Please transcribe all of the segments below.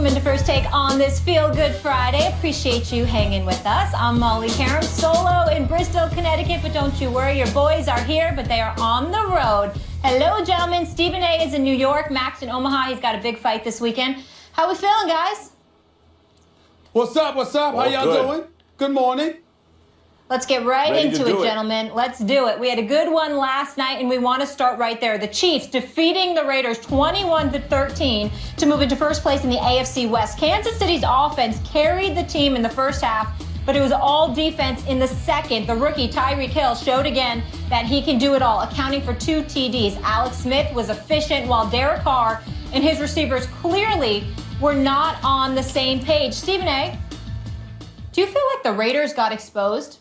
Welcome into First Take on this Feel Good Friday. Appreciate you hanging with us. I'm Molly Qerim, solo in Bristol, Connecticut, but don't you worry, your boys are here, but they are on the road. Hello, gentlemen. Stephen A. is in New York. Max in Omaha. He's got a big fight this weekend. How we feeling, guys? What's up? What's up? How y'all doing? Good morning. Let's get right Ready into it, gentlemen. Let's do it. We had a good one last night, and we want to start right there. The Chiefs defeating the Raiders 21-13 to move into first place in the AFC West. Kansas City's offense carried the team in the first half, but it was all defense in the second. The rookie Tyreek Hill showed again that he can do it all, accounting for 2 TDs. Alex Smith was efficient, while Derek Carr and his receivers clearly were not on the same page. Stephen A., do you feel like the Raiders got exposed?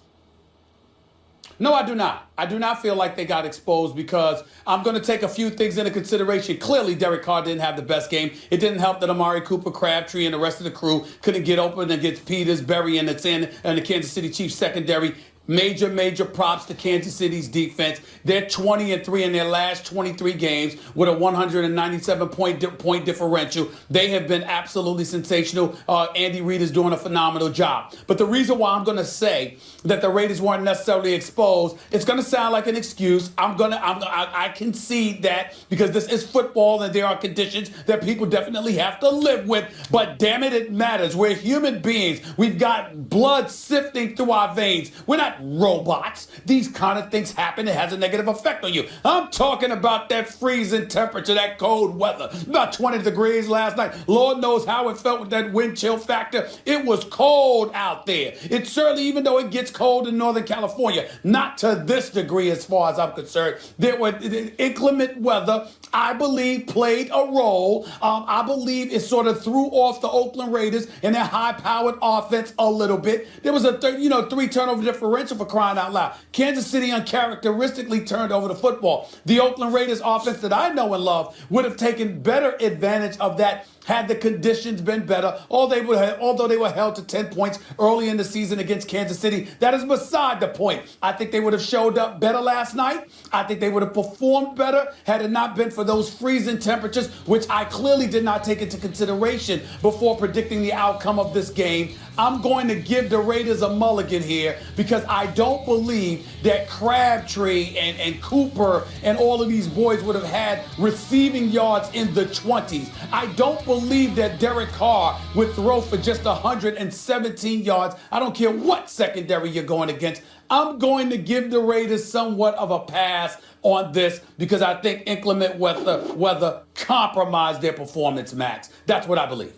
No, I do not. I do not feel like they got exposed because I'm going to take a few things into consideration. Clearly, Derek Carr didn't have the best game. It didn't help that Amari Cooper, Crabtree, and the rest of the crew couldn't get open against Peters, Berry, and the Kansas City Chiefs secondary. Major props to Kansas City's defense. They're 20-3 in their last 23 games with a 197-point differential. They have been absolutely sensational. Andy Reid is doing a phenomenal job. But the reason why I'm going to say that the Raiders weren't necessarily exposed, it's going to sound like an excuse. I concede that because this is football and there are conditions that people definitely have to live with. But damn it, it matters. We're human beings. We've got blood sifting through our veins. We're not robots. These kind of things happen. It has a negative effect on you. I'm talking about that freezing temperature, that cold weather. About 20 degrees last night. Lord knows how it felt with that wind chill factor. It was cold out there. It certainly, even though it gets cold in Northern California, not to this degree as far as I'm concerned. There were inclement weather, I believe, played a role. I believe it sort of threw off the Oakland Raiders and their high-powered offense a little bit. There was a 3 turnover differential, for crying out loud. Kansas City uncharacteristically turned over the football. The Oakland Raiders offense that I know and love would have taken better advantage of that had the conditions been better, although they were held to 10 points early in the season against Kansas City. That is beside the point. I think they would have showed up better last night. I think they would have performed better had it not been for those freezing temperatures, which I clearly did not take into consideration before predicting the outcome of this game. I'm going to give the Raiders a mulligan here because I don't believe that Crabtree and Cooper and all of these boys would have had receiving yards in the 20s. I don't believe that Derek Carr would throw for just 117 yards. I don't care what secondary you're going against. I'm going to give the Raiders somewhat of a pass on this because I think inclement weather compromised their performance, Max. That's what I believe.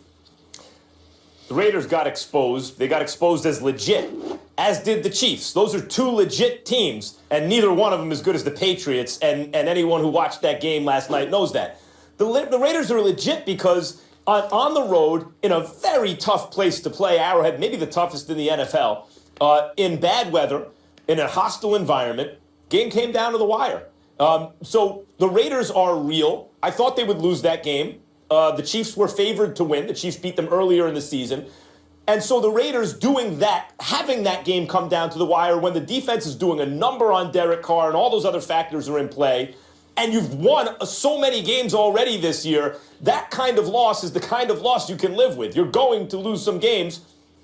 The Raiders got exposed. They got exposed as legit, as did the Chiefs. Those are 2 legit teams, and neither one of them as good as the Patriots, and anyone who watched that game last night knows that. The Raiders are legit because on the road, in a very tough place to play, Arrowhead, maybe the toughest in the NFL, in bad weather, in a hostile environment, game came down to the wire. So the Raiders are real. I thought they would lose that game. The Chiefs were favored to win. The Chiefs beat them earlier in the season. And so the Raiders doing that, having that game come down to the wire when the defense is doing a number on Derek Carr and all those other factors are in play, and you've won so many games already this year, that kind of loss is the kind of loss you can live with. You're going to lose some games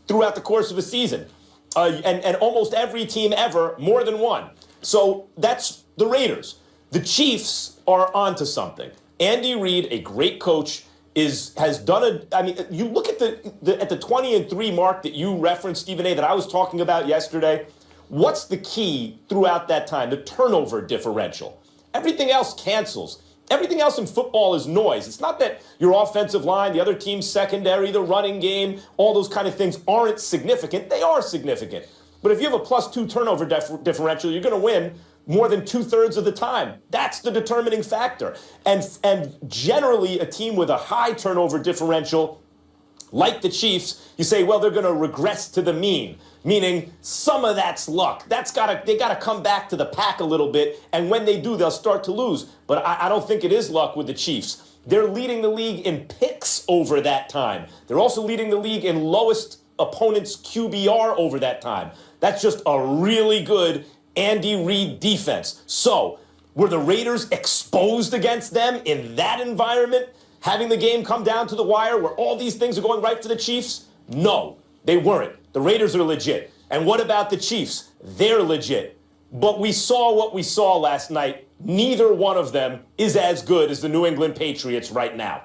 throughout the course of a season. And almost every team ever, more than one. So that's the Raiders. The Chiefs are onto something. Andy Reid, a great coach, has done you look at the 20-3 mark that you referenced, Stephen A., that I was talking about yesterday. What's the key throughout that time? The turnover differential. Everything else cancels. Everything else in football is noise. It's not that your offensive line, the other team's secondary, the running game, all those kind of things aren't significant. They are significant. But if you have a +2 turnover differential, you're going to win more than 2/3 of the time. That's the determining factor. And generally, a team with a high turnover differential, like the Chiefs, you say, well, they're going to regress to the mean, meaning some of that's luck. They got to come back to the pack a little bit, and when they do, they'll start to lose. But I don't think it is luck with the Chiefs. They're leading the league in picks over that time. They're also leading the league in lowest opponent's QBR over that time. That's just a really good Andy Reid defense. So, were the Raiders exposed against them in that environment? having the game come down to the wire where all these things are going right for the Chiefs? No, they weren't. The Raiders are legit. And what about the Chiefs? They're legit. But we saw what we saw last night. Neither one of them is as good as the New England Patriots right now.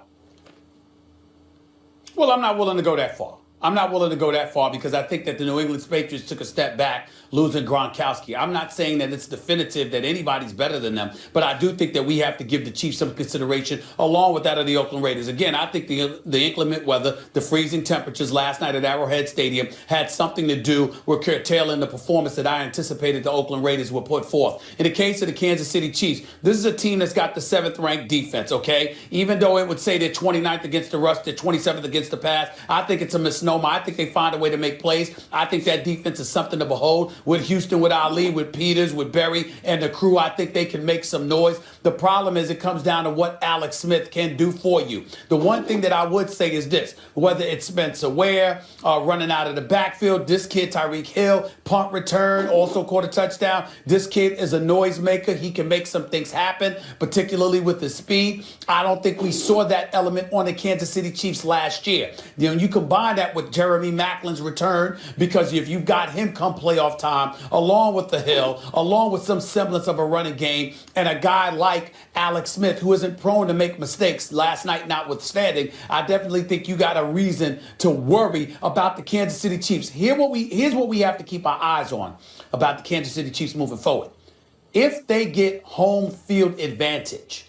Well, I'm not willing to go that far. I'm not willing to go that far because I think that the New England Patriots took a step back losing Gronkowski. I'm not saying that it's definitive that anybody's better than them, but I do think that we have to give the Chiefs some consideration along with that of the Oakland Raiders. Again, I think the inclement weather, the freezing temperatures last night at Arrowhead Stadium had something to do with curtailing the performance that I anticipated the Oakland Raiders would put forth. In the case of the Kansas City Chiefs, this is a team that's got the 7th-ranked defense, okay? Even though it would say they're 29th against the rush, they're 27th against the pass, I think it's a misnomer. I think they find a way to make plays. I think that defense is something to behold. With Houston, with Ali, with Peters, with Berry, and the crew, I think they can make some noise. The problem is it comes down to what Alex Smith can do for you. The one thing that I would say is this, whether it's Spencer Ware running out of the backfield, this kid, Tyreek Hill, punt return, also caught a touchdown. This kid is a noisemaker. He can make some things happen, particularly with his speed. I don't think we saw that element on the Kansas City Chiefs last year. You know, you combine that with Jeremy Maclin's return, because if you've got him come playoff time, along with the Hill, along with some semblance of a running game, and a guy like Alex Smith, who isn't prone to make mistakes, last night notwithstanding, I definitely think you got a reason to worry about the Kansas City Chiefs. Here's what we have to keep our eyes on about the Kansas City Chiefs moving forward. If they get home field advantage,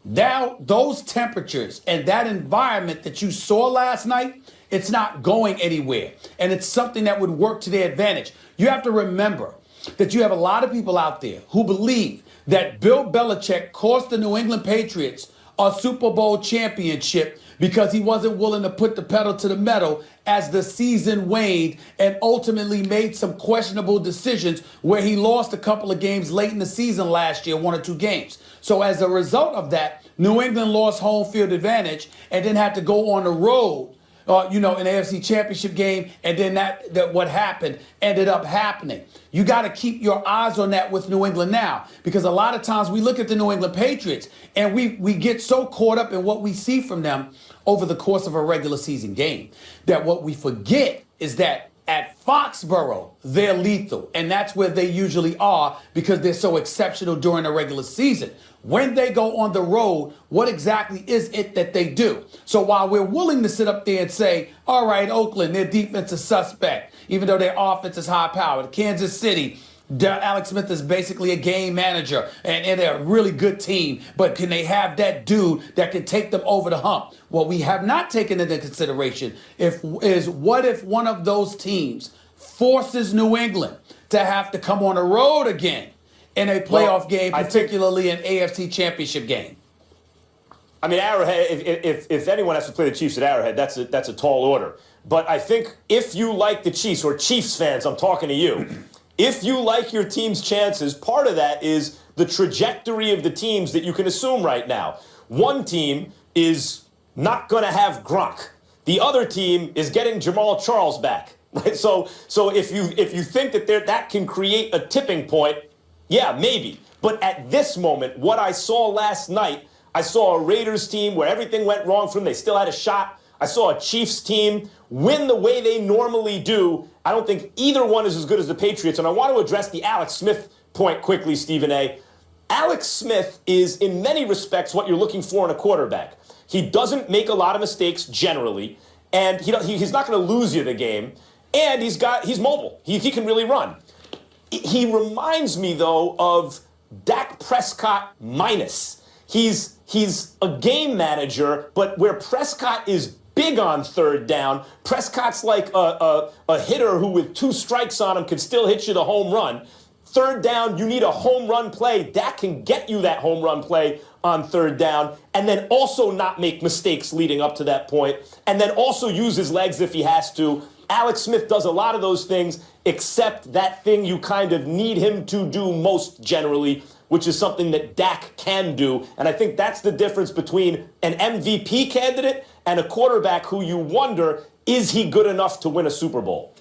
now those temperatures and that environment that you saw last night, it's not going anywhere. And it's something that would work to their advantage. You have to remember that you have a lot of people out there who believe that Bill Belichick cost the New England Patriots a Super Bowl championship because he wasn't willing to put the pedal to the metal as the season waned and ultimately made some questionable decisions where he lost a couple of games late in the season last year, 1 or 2 games. So as a result of that, New England lost home field advantage and then had to go on the road, an AFC championship game, and then that what happened ended up happening. You got to keep your eyes on that with New England now, because a lot of times we look at the New England Patriots and we get so caught up in what we see from them over the course of a regular season game that what we forget is that at Foxborough, they're lethal, and that's where they usually are because they're so exceptional during the regular season. When they go on the road, what exactly is it that they do? So while we're willing to sit up there and say, all right, Oakland, their defense is suspect, even though their offense is high-powered. Kansas City, Alex Smith is basically a game manager, and they're a really good team. But can they have that dude that can take them over the hump? What we have not taken into consideration is what if one of those teams forces New England to have to come on the road again in a playoff game, particularly an AFC championship game? I mean, Arrowhead, if anyone has to play the Chiefs at Arrowhead, that's a tall order. But I think if you like the Chiefs, or Chiefs fans, I'm talking to you, if you like your team's chances, part of that is the trajectory of the teams that you can assume right now. One team is not going to have Gronk. The other team is getting Jamal Charles back. Right? So if you think that can create a tipping point, yeah, maybe. But at this moment, what I saw last night, I saw a Raiders team where everything went wrong for them. They still had a shot. I saw a Chiefs team win the way they normally do. I don't think either one is as good as the Patriots. And I want to address the Alex Smith point quickly, Stephen A. Alex Smith is, in many respects, what you're looking for in a quarterback. He doesn't make a lot of mistakes generally, and he's not going to lose you the game. And he's mobile. He can really run. He reminds me, though, of Dak Prescott minus. He's a game manager, but where Prescott is big on third down, Prescott's like a hitter who with 2 strikes on him could still hit you the home run. Third down, you need a home run play. Dak can get you that home run play on third down, and then also not make mistakes leading up to that point, and then also use his legs if he has to. Alex Smith does a lot of those things, except that thing you kind of need him to do most generally, which is something that Dak can do. And I think that's the difference between an MVP candidate and a quarterback who you wonder, is he good enough to win a Super Bowl?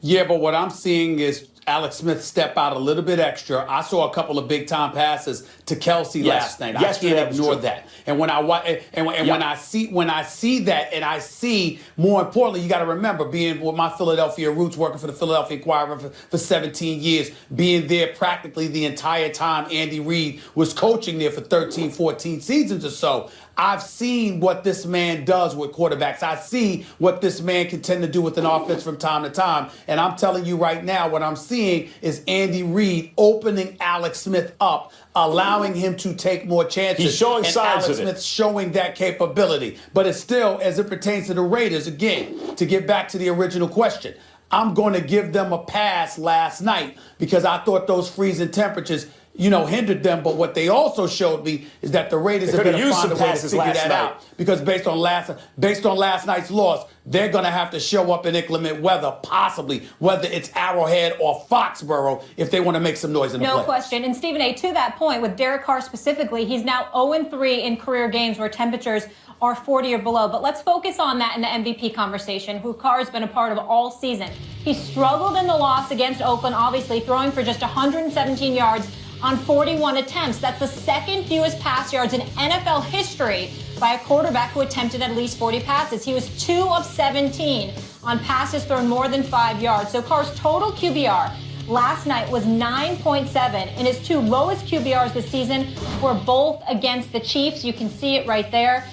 Yeah, but what I'm seeing is Alex Smith step out a little bit extra. I saw a couple of big time passes to Kelsey last night. I can't ignore that. And when when I see that, and I see, more importantly, you got to remember, being with my Philadelphia roots, working for the Philadelphia Inquirer for 17 years, being there practically the entire time Andy Reid was coaching there for 13, 14 seasons or so. I've seen what this man does with quarterbacks. I see what this man can tend to do with an offense from time to time. And I'm telling you right now, what I'm seeing is Andy Reid opening Alex Smith up, allowing him to take more chances. He's showing signs Alex of it. Smith showing that capability. But it's still, as it pertains to the Raiders, again, to get back to the original question, I'm going to give them a pass last night because I thought those freezing temperatures hindered them. But what they also showed me is that the Raiders are going to find a way to figure that out. Because based on last night's loss, they're going to have to show up in inclement weather, possibly, whether it's Arrowhead or Foxborough, if they want to make some noise in the playoffs. No question. And Stephen A., to that point, with Derek Carr specifically, he's now 0-3 in career games where temperatures are 40 or below. But let's focus on that in the MVP conversation, who Carr has been a part of all season. He struggled in the loss against Oakland, obviously, throwing for just 117 yards on 41 attempts. That's the second fewest pass yards in NFL history by a quarterback who attempted at least 40 passes. He was 2 of 17 on passes thrown more than 5 yards. So Carr's total QBR last night was 9.7, and his 2 lowest QBRs this season were both against the Chiefs. You can see it right there.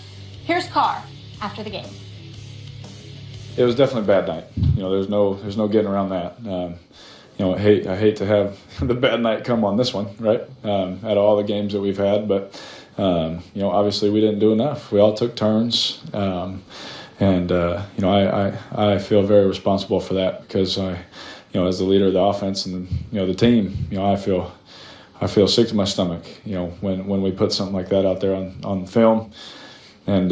Here's Carr after the game. It was definitely a bad night. There's no getting around that. I hate to have the bad night come on this one, right? Out of all the games that we've had, but obviously we didn't do enough. We all took turns, and I feel very responsible for that because as the leader of the offense and the team, I feel sick to my stomach, when we put something like that out there on film, and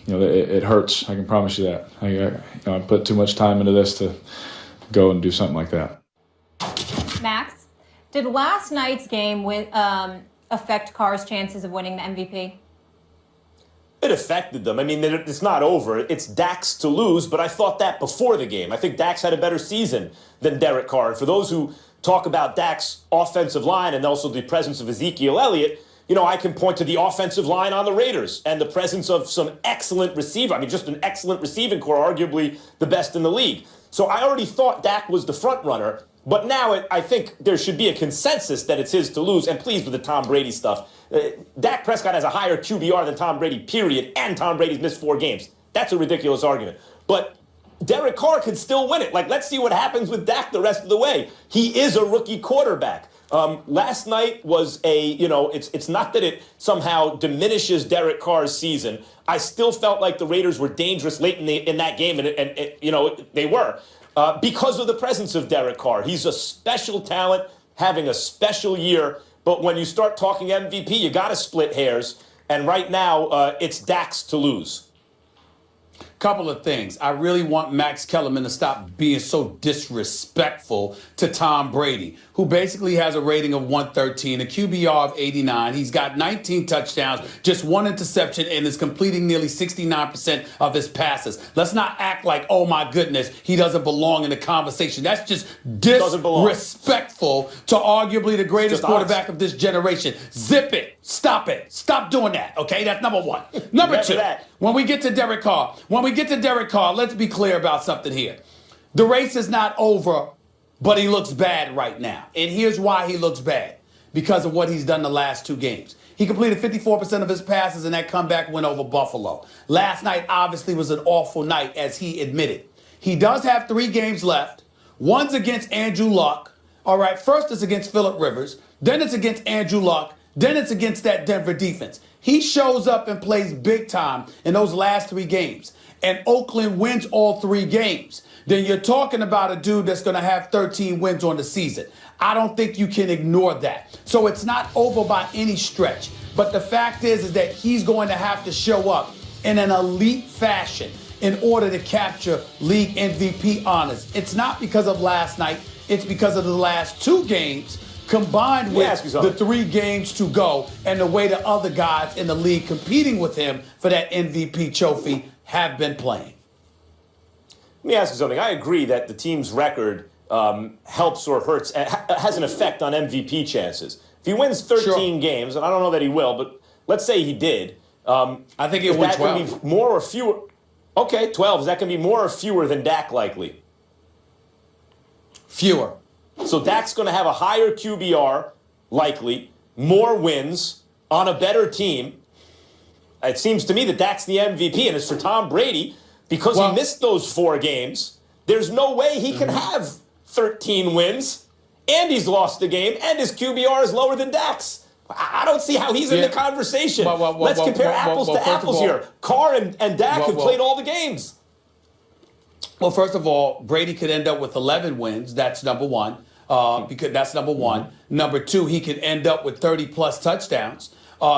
it hurts. I can promise you that. I put too much time into this to go and do something like that. Max, did last night's game affect Carr's chances of winning the MVP? It affected them. I mean, it's not over. It's Dak's to lose, but I thought that before the game. I think Dak's had a better season than Derek Carr. And for those who talk about Dak's offensive line and also the presence of Ezekiel Elliott, I can point to the offensive line on the Raiders and the presence of some excellent receiver. I mean, just an excellent receiving core, arguably the best in the league. So I already thought Dak was the front runner. But now I think there should be a consensus that it's his to lose. And please, with the Tom Brady stuff, Dak Prescott has a higher QBR than Tom Brady, period, and Tom Brady's missed 4 games. That's a ridiculous argument. But Derek Carr could still win it. Let's see what happens with Dak the rest of the way. He is a rookie quarterback. Last night was it's not that it somehow diminishes Derek Carr's season. I still felt like the Raiders were dangerous late in that game, and they were. Because of the presence of Derek Carr. He's a special talent, having a special year. But when you start talking MVP, you got to split hairs. And right now, it's Dak's to lose. Couple of things. I really want Max Kellerman to stop being so disrespectful to Tom Brady, who basically has a rating of 113, a QBR of 89. He's got 19 touchdowns, just 1 interception, and is completing nearly 69% of his passes. Let's not act like, oh my goodness, he doesn't belong in the conversation. That's just disrespectful to arguably the greatest quarterback of this generation. Zip it. Stop it. Stop doing that. Okay, that's number 1. Number 2, when we get to Derek Carr, let's be clear about something here. The race is not over, but he looks bad right now. And here's why he looks bad. Because of what he's done the last 2 games. He completed 54% of his passes in that comeback win over Buffalo. Last night obviously was an awful night, as he admitted. He does have 3 games left. One's against Andrew Luck. All right, first it's against Phillip Rivers. Then it's against Andrew Luck. Then it's against that Denver defense. He shows up and plays big time in those last 3 games. And Oakland wins all 3 games. Then you're talking about a dude that's going to have 13 wins on the season. I don't think you can ignore that. So it's not over by any stretch. But the fact is that he's going to have to show up in an elite fashion in order to capture league MVP honors. It's not because of last night. It's because of the last 2 games combined with the 3 games to go and the way the other guys in the league competing with him for that MVP trophy have been playing. Let me ask you something. I agree that the team's record helps or hurts, has an effect on MVP chances. If he wins 13 games, and I don't know that he will, but let's say he did. I think he'll win 12. That can be more or fewer. Okay, 12. Is that going to be more or fewer than Dak likely? Fewer. So Dak's going to have a higher QBR, likely, more wins on a better team. It seems to me that Dak's the MVP, and as for Tom Brady, because he missed those 4 games, there's no way he can have 13 wins, and he's lost the game, and his QBR is lower than Dak's. I don't see how he's in the conversation. Let's compare apples to apples here. Carr and Dak have played all the games. Well, first of all, Brady could end up with 11 wins. That's number one. Because that's number one. Number two, he could end up with 30-plus touchdowns.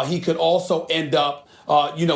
He could also end up,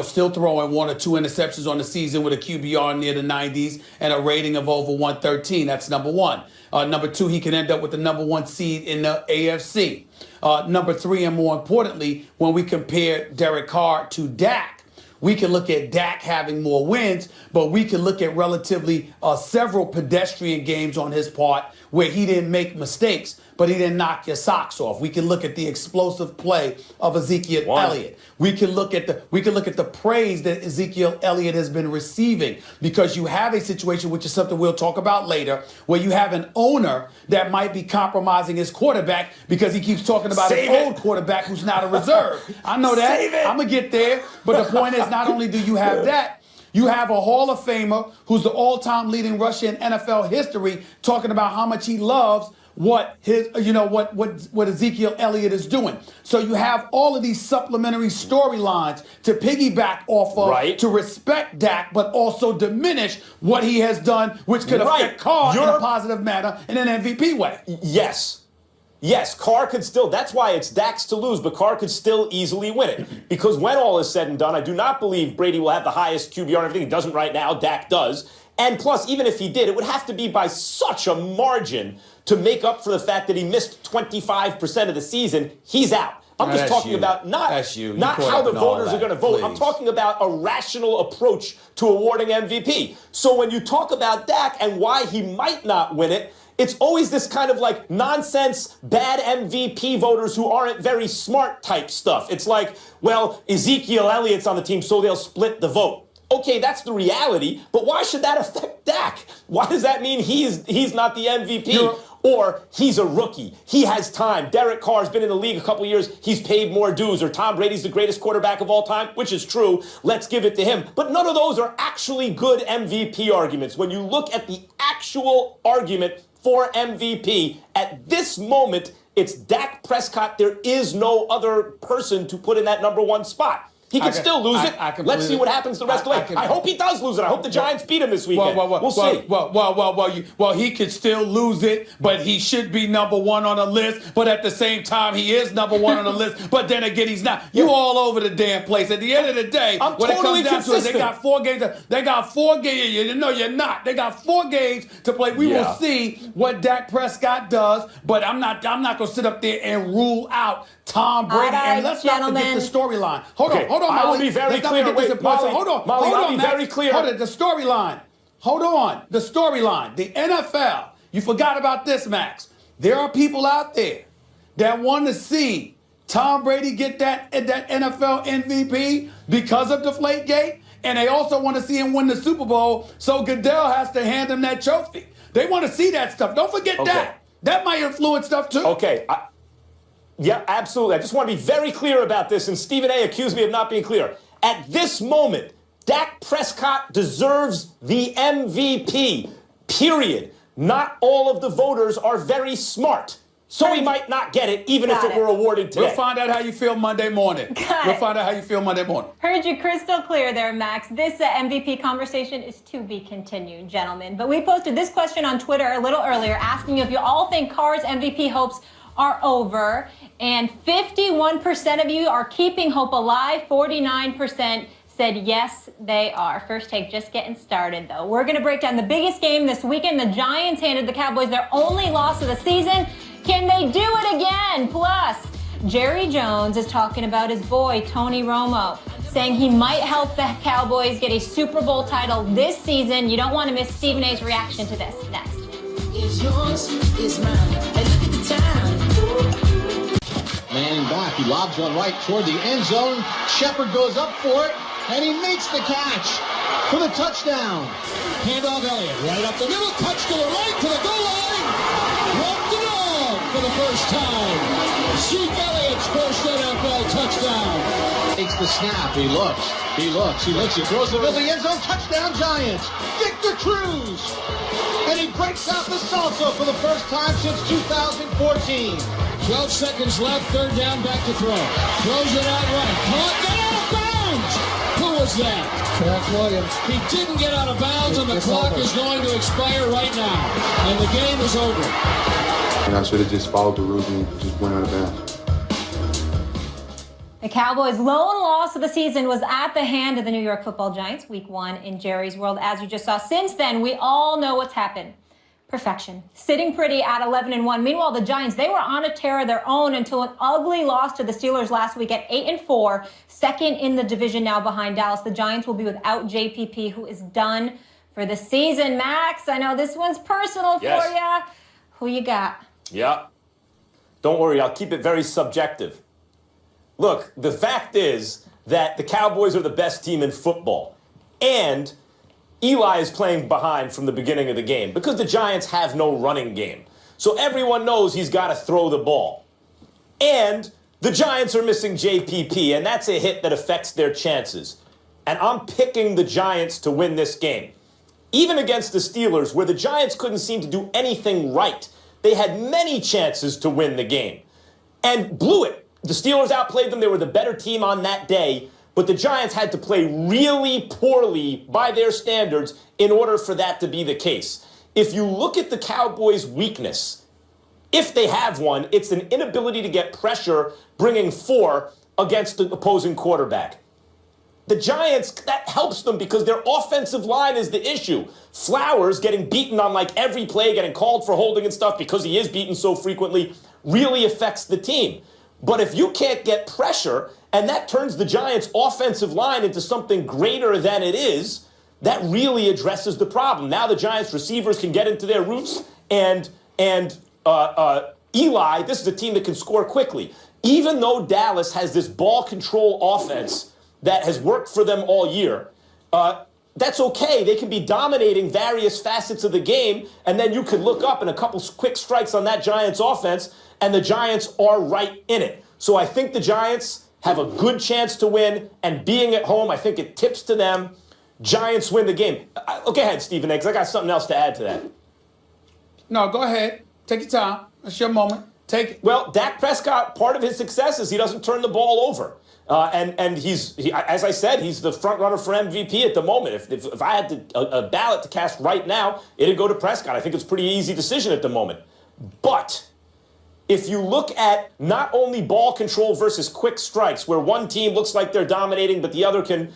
still throwing 1 or 2 interceptions on the season with a QBR near the 90s and a rating of over 113. That's number one. Number two, he could end up with the number 1 seed in the AFC. Number 3, and more importantly, when we compare Derek Carr to Dak, we can look at Dak having more wins, but we can look at relatively several pedestrian games on his part where he didn't make mistakes, but he didn't knock your socks off. We can look at the explosive play of Ezekiel Elliott. We can look at the praise that Ezekiel Elliott has been receiving, because you have a situation, which is something we'll talk about later, where you have an owner that might be compromising his quarterback because he keeps talking about his old quarterback who's not a reserve. I know that. I'm going to get there. But the point is, not only do you have that, you have a Hall of Famer who's the all-time leading rusher in NFL history talking about how much he loves what Ezekiel Elliott is doing. So you have all of these supplementary storylines to piggyback off of, to respect Dak, but also diminish what he has done, which could affect Carr in a positive manner in an MVP way. Yes, Carr could still, that's why it's Dak's to lose, but Carr could still easily win it. Because when all is said and done, I do not believe Brady will have the highest QBR and everything. He doesn't right now, Dak does. And plus, even if he did, it would have to be by such a margin to make up for the fact that he missed 25% of the season. He's out. I'm just talking about not how the voters are going to vote. I'm talking about a rational approach to awarding MVP. So when you talk about Dak and why he might not win it, it's always this kind of like nonsense, bad MVP voters who aren't very smart type stuff. It's like, well, Ezekiel Elliott's on the team, so they'll split the vote. Okay, that's the reality, but why should that affect Dak? Why does that mean he's not the MVP? Or he's a rookie. He has time. Derek Carr's been in the league a couple years. He's paid more dues. Or Tom Brady's the greatest quarterback of all time, which is true. Let's give it to him. But none of those are actually good MVP arguments. When you look at the actual argument for MVP, at this moment, it's Dak Prescott. There is no other person to put in that number 1 spot. He can still lose it. Let's see what happens the rest of the way. I hope he does lose it. I hope the Giants beat him this weekend. We'll see. Well, he could still lose it, but he should be number 1 on the list. But at the same time, he is number 1 on the list. But then again, he's not. You all over the damn place. At the end of the day, I'm when totally it comes down consistent. to it, they got 4 games. They got 4 games. No, you're not. They got 4 games to play. We will see what Dak Prescott does. But I'm not going to sit up there and rule out Tom Brady. And let's not forget the storyline. Hold on, Molly. I will be very clear. Molly, I'll be very clear. Hold on, the storyline. Hold on, the storyline. The NFL. You forgot about this, Max. There are people out there that want to see Tom Brady get that NFL MVP because of Deflategate, and they also want to see him win the Super Bowl, so Goodell has to hand him that trophy. They want to see that stuff. Don't forget that. That might influence stuff, too. Okay. Yeah, absolutely. I just want to be very clear about this, and Stephen A. accused me of not being clear. At this moment, Dak Prescott deserves the MVP, period. Not all of the voters are very smart, so he might not get it, even if it were awarded today. We'll find out how you feel Monday morning. We'll find out how you feel Monday morning. Heard you crystal clear there, Max. This MVP conversation is to be continued, gentlemen. But we posted this question on Twitter a little earlier, asking if you all think Carr's MVP hopes are over, and 51% of you are keeping hope alive. 49% said yes, they are. First take just getting started, though. We're going to break down the biggest game this weekend. The Giants handed the Cowboys their only loss of the season. Can they do it again? Plus, Jerry Jones is talking about his boy, Tony Romo, saying he might help the Cowboys get a Super Bowl title this season. You don't want to miss Stephen A's reaction to this. Next. is yours, is mine. And look at the time. Manning back, he lobs one right toward the end zone. Shepard goes up for it, and he makes the catch for the touchdown. Handoff Elliott, right up the middle, touch to the right, to the goal line. Walked it on for the first time. Zeke Elliott's first NFL touchdown. Takes the snap, he looks, he throws it in the end zone, touchdown Giants. Victor Cruz, and he breaks out the salsa for the first time since 2014. 12 seconds left, third down, back to throw. Throws it out right, caught, got out of bounds. Who was that? Terrence Williams. He didn't get out of bounds, and the clock is going to expire right now. And the game is over. And I should have just followed the rules and just went out of bounds. The Cowboys' lone loss of the season was at the hand of the New York Football Giants, Week 1 in Jerry's World, as you just saw. Since then, we all know what's happened. Perfection. Sitting pretty at 11-1. Meanwhile, the Giants, they were on a tear of their own until an ugly loss to the Steelers last week at 8-4, second in the division now behind Dallas. The Giants will be without JPP, who is done for the season. Max, I know this one's personal for you. Who you got? Yeah. Don't worry, I'll keep it very subjective. Look, the fact is that the Cowboys are the best team in football. And Eli is playing behind from the beginning of the game because the Giants have no running game. So everyone knows he's got to throw the ball. And the Giants are missing JPP, and that's a hit that affects their chances. And I'm picking the Giants to win this game. Even against the Steelers, where the Giants couldn't seem to do anything right, they had many chances to win the game and blew it. The Steelers outplayed them. They were the better team on that day. But the Giants had to play really poorly by their standards in order for that to be the case. If you look at the Cowboys' weakness, if they have one, it's an inability to get pressure bringing 4 against the opposing quarterback. The Giants, that helps them because their offensive line is the issue. Flowers getting beaten on like every play, getting called for holding and stuff because he is beaten so frequently, really affects the team. But if you can't get pressure, and that turns the Giants' offensive line into something greater than it is, that really addresses the problem. Now the Giants' receivers can get into their routes, and Eli, this is a team that can score quickly. Even though Dallas has this ball control offense that has worked for them all year, that's okay. They can be dominating various facets of the game, and then you could look up and a couple quick strikes on that Giants offense, and the Giants are right in it. So I think the Giants have a good chance to win, and being at home, I think it tips to them. Giants win the game. Go ahead, Stephen A, because I got something else to add to that. No, go ahead. Take your time. It's your moment. Take it. Well, Dak Prescott, part of his success is he doesn't turn the ball over. And he's, as I said, he's the front runner for MVP at the moment. If I had a ballot to cast right now, it'd go to Prescott. I think it's a pretty easy decision at the moment. But if you look at not only ball control versus quick strikes, where one team looks like they're dominating, but the other can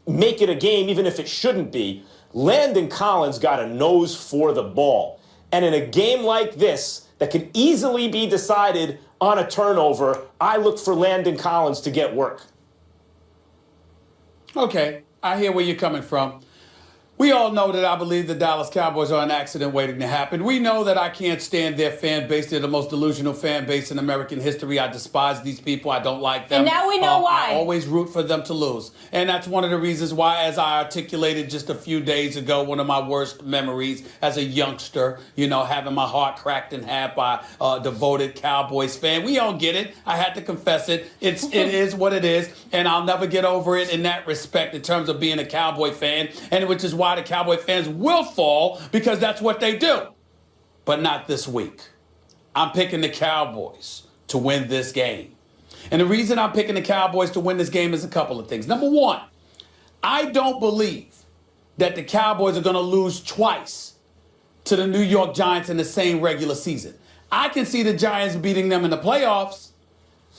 make it a game even if it shouldn't be, Landon Collins got a nose for the ball. And in a game like this that can easily be decided on a turnover, I look for Landon Collins to get work. Okay, I hear where you're coming from. We all know that I believe the Dallas Cowboys are an accident waiting to happen. We know that I can't stand their fan base. They're the most delusional fan base in American history. I despise these people. I don't like them. And now we know why. I always root for them to lose. And that's one of the reasons why, as I articulated just a few days ago, one of my worst memories as a youngster, having my heart cracked in half by a devoted Cowboys fan. We all get it. I had to confess it. It is what it is. And I'll never get over it in that respect in terms of being a Cowboy fan, and which is why the Cowboy fans will fall, because that's what they do. But not this week. I'm picking the Cowboys to win this game. And the reason I'm picking the Cowboys to win this game is a couple of things. Number one, I don't believe that the Cowboys are going to lose twice to the New York Giants in the same regular season. I can see the Giants beating them in the playoffs,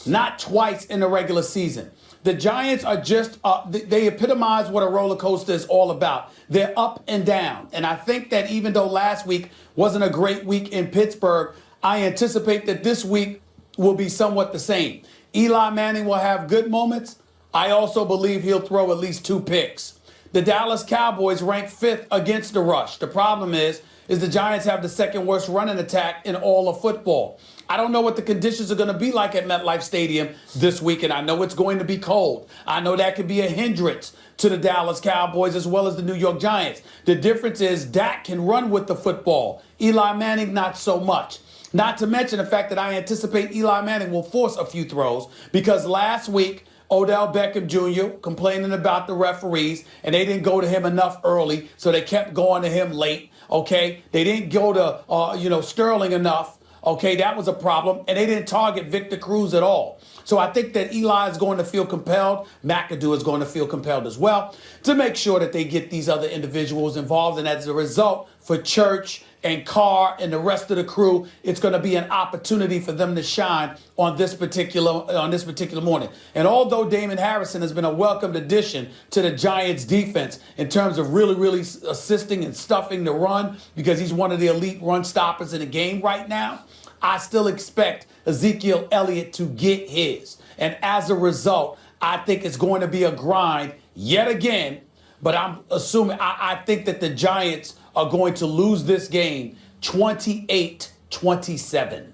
not twice in the regular season. The Giants are just, they epitomize what a roller coaster is all about. They're up and down. And I think that even though last week wasn't a great week in Pittsburgh, I anticipate that this week will be somewhat the same. Eli Manning will have good moments. I also believe he'll throw at least 2 picks. The Dallas Cowboys rank 5th against the rush. The problem is the Giants have the second worst running attack in all of football. I don't know what the conditions are going to be like at MetLife Stadium this weekend. I know it's going to be cold. I know that could be a hindrance to the Dallas Cowboys as well as the New York Giants. The difference is Dak can run with the football. Eli Manning, not so much. Not to mention the fact that I anticipate Eli Manning will force a few throws because last week, Odell Beckham Jr. complaining about the referees, and they didn't go to him enough early, so they kept going to him late, okay? They didn't go to, Sterling enough, okay? That was a problem, and they didn't target Victor Cruz at all. So I think that Eli is going to feel compelled, McAdoo is going to feel compelled as well, to make sure that they get these other individuals involved, and as a result, for Church and Carr and the rest of the crew, it's going to be an opportunity for them to shine on this particular morning. And although Damon Harrison has been a welcomed addition to the Giants defense in terms of really assisting and stuffing the run because he's one of the elite run stoppers in the game right now, I still expect Ezekiel Elliott to get his. And as a result, I think it's going to be a grind yet again. But I'm assuming, I think that the Giants are going to lose this game 28-27.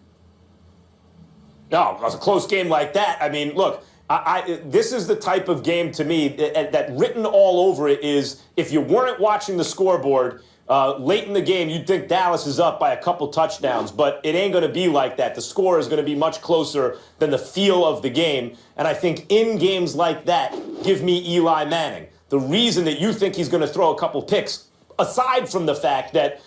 No, it was a close game like that. I mean, look, this is the type of game to me that written all over it is if you weren't watching the scoreboard late in the game, you'd think Dallas is up by a couple touchdowns, but it ain't going to be like that. The score is going to be much closer than the feel of the game. And I think in games like that, give me Eli Manning. The reason that you think he's going to throw a couple picks, aside from the fact that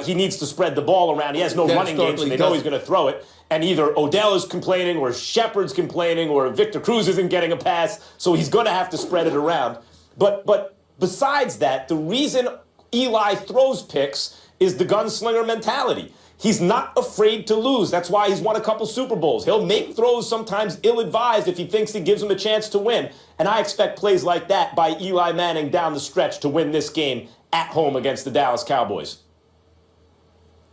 he needs to spread the ball around, he has no running game, so they know he's going to throw it. And either Odell is complaining, or Shepard's complaining, or Victor Cruz isn't getting a pass, so he's going to have to spread it around. But besides that, the reason Eli throws picks is the gunslinger mentality. He's not afraid to lose. That's why he's won a couple Super Bowls. He'll make throws sometimes ill-advised if he thinks it gives him a chance to win. And I expect plays like that by Eli Manning down the stretch to win this game at home against the Dallas Cowboys.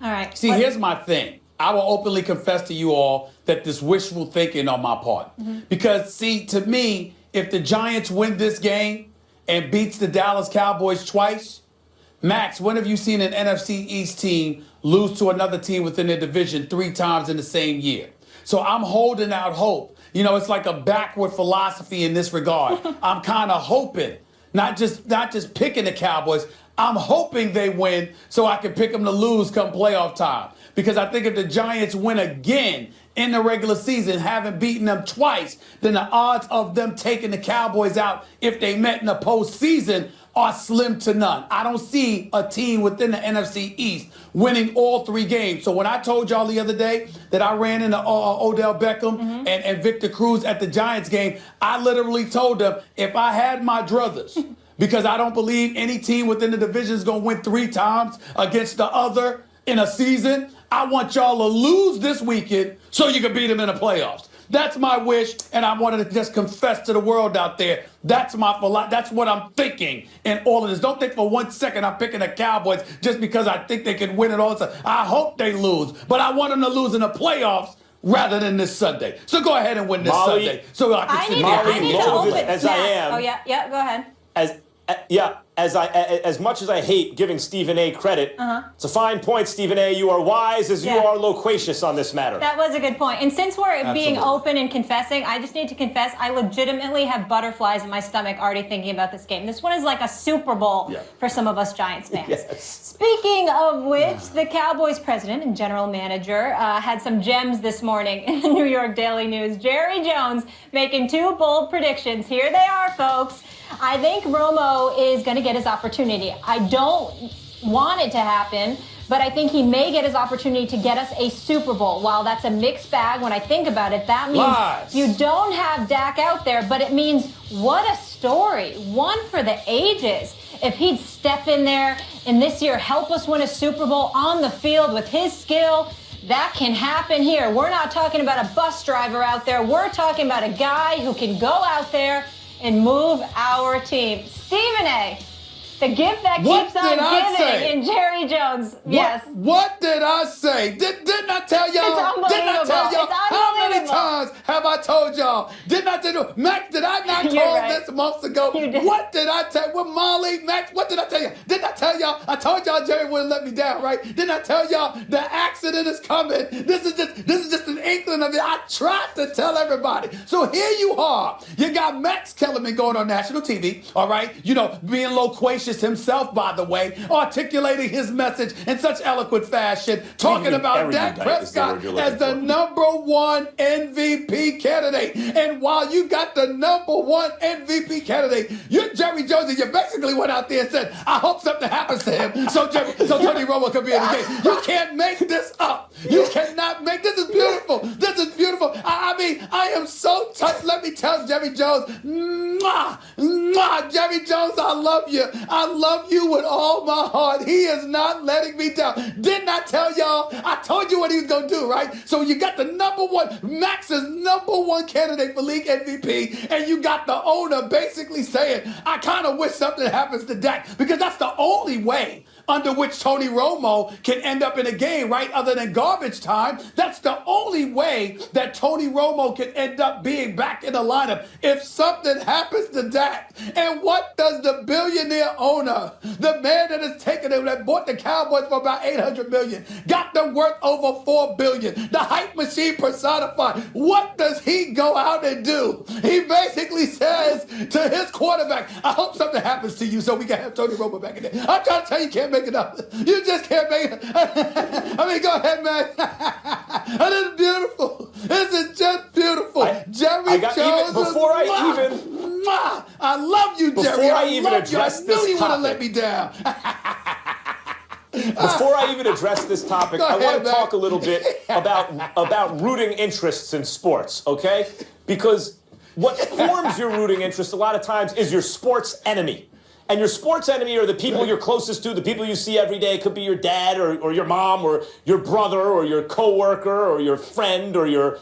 All right. See, here's my thing. I will openly confess to you all that this wishful thinking on my part. Because, see, to me, if the Giants win this game and beats the Dallas Cowboys twice, Max, when have you seen an NFC East team lose to another team within their division 3 times in the same year? So I'm holding out hope. You know, it's like a backward philosophy in this regard. I'm kind of hoping, not just picking the Cowboys. I'm hoping they win so I can pick them to lose come playoff time. Because I think if the Giants win again in the regular season, having beaten them twice, then the odds of them taking the Cowboys out if they met in the postseason are slim to none. I don't see a team within the NFC East winning all 3 games. So when I told y'all the other day that I ran into Odell Beckham and Victor Cruz at the Giants game, I literally told them if I had my druthers, because I don't believe any team within the division is going to win 3 times against the other in a season, I want y'all to lose this weekend so you can beat them in the playoffs. That's my wish, and I wanted to just confess to the world out there. That's what I'm thinking in all of this. Don't think for 1 second I'm picking the Cowboys just because I think they can win it all. I hope they lose, but I want them to lose in the playoffs rather than this Sunday. So go ahead and win this Sunday so I can sit Molly, I need to open as I am. Oh, yeah, go ahead. As much as I hate giving Stephen A. credit, it's a fine point, Stephen A. You are wise as you are loquacious on this matter. That was a good point. And since we're being open and confessing, I just need to confess I legitimately have butterflies in my stomach already thinking about this game. This one is like a Super Bowl for some of us Giants fans. Yes. Speaking of which, the Cowboys president and general manager had some gems this morning in the New York Daily News. Jerry Jones making 2 bold predictions. Here they are, folks. I think Romo is going to get his opportunity. I don't want it to happen, but I think he may get his opportunity to get us a Super Bowl. While that's a mixed bag when I think about it, that means you don't have Dak out there, but it means what a story. One for the ages. If he'd step in there and this year help us win a Super Bowl on the field with his skill, that can happen here. We're not talking about a bus driver out there. We're talking about a guy who can go out there and move our team. Stephen A., the gift that keeps on giving in Jerry Jones. Yes. What did I say? Didn't I tell y'all? It's unbelievable. Didn't I tell y'all? How many times have I told y'all? Didn't I tell you? Max, did I not call this months ago? What did I tell you? With Molly, Max, what did I tell you? Didn't I tell y'all? I told y'all Jerry wouldn't let me down, right? Didn't I tell y'all the accident is coming? This is just an inkling of it. I tried to tell everybody. So here you are. You got Max Kellerman going on national TV, all right? You know, being loquacious himself, by the way, articulating his message in such eloquent fashion, talking about Dak Prescott as the #1 MVP candidate. And while you got the #1 MVP candidate, you're Jerry Jones, and you basically went out there and said, I hope something happens to him so Tony Romo could be in the game. You can't make this up. You cannot make this. Is beautiful. This is beautiful. I mean, I am so touched. Let me tell Jerry Jones, Jerry Jones, I love you. I love you with all my heart. He is not letting me down. Didn't I tell y'all? I told you what he was going to do, right? So you got the #1, Max's #1 candidate for league MVP, and you got the owner basically saying, I kind of wish something happens to Dak, because that's the only way under which Tony Romo can end up in a game, right? Other than garbage time. That's the only way that Tony Romo can end up being back in the lineup if something happens to Dak. And what does the billionaire owner, the man that has taken it, that bought the Cowboys for about $800 million, got them worth over $4 billion, the hype machine personified, what does he go out and do? He basically says to his quarterback, I hope something happens to you so we can have Tony Romo back in there. I'm trying to tell you, you can't make it up. You just can't make it. I mean, go ahead, man. This is beautiful. This is just beautiful. Jerry Jones. I love you, Jerry. Before I even address this topic, I knew you would have let topic. me down. Before I even address this topic, I want to talk a little bit about rooting interests in sports, okay? Because what forms your rooting interest a lot of times is your sports enemy. And your sports enemy are the people you're closest to, the people you see every day. It could be your dad or your mom or your brother or your coworker or your friend or your,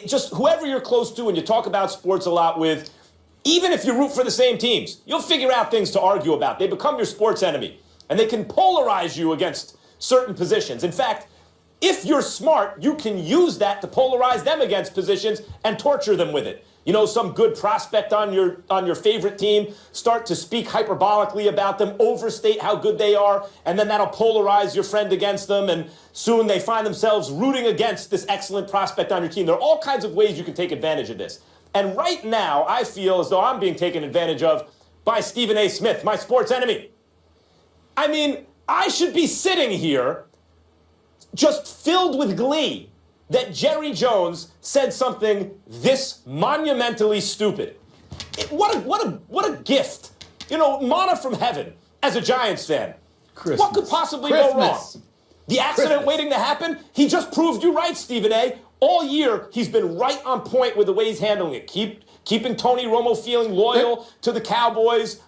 just whoever you're close to and you talk about sports a lot with. Even if you root for the same teams, you'll figure out things to argue about. They become your sports enemy. And they can polarize you against certain positions. In fact, if you're smart, you can use that to polarize them against positions and torture them with it. You know, some good prospect on your favorite team, start to speak hyperbolically about them, overstate how good they are, and then that'll polarize your friend against them, and soon they find themselves rooting against this excellent prospect on your team. There are all kinds of ways you can take advantage of this. And right now, I feel as though I'm being taken advantage of by Stephen A. Smith, my sports enemy. I mean, I should be sitting here just filled with glee that Jerry Jones said something this monumentally stupid. What a gift. Manna from heaven as a Giants fan. Christmas. What could possibly go wrong? The accident waiting to happen? He just proved you right, Stephen A. All year, he's been right on point with the way he's handling it. Keeping Tony Romo feeling loyal to the Cowboys,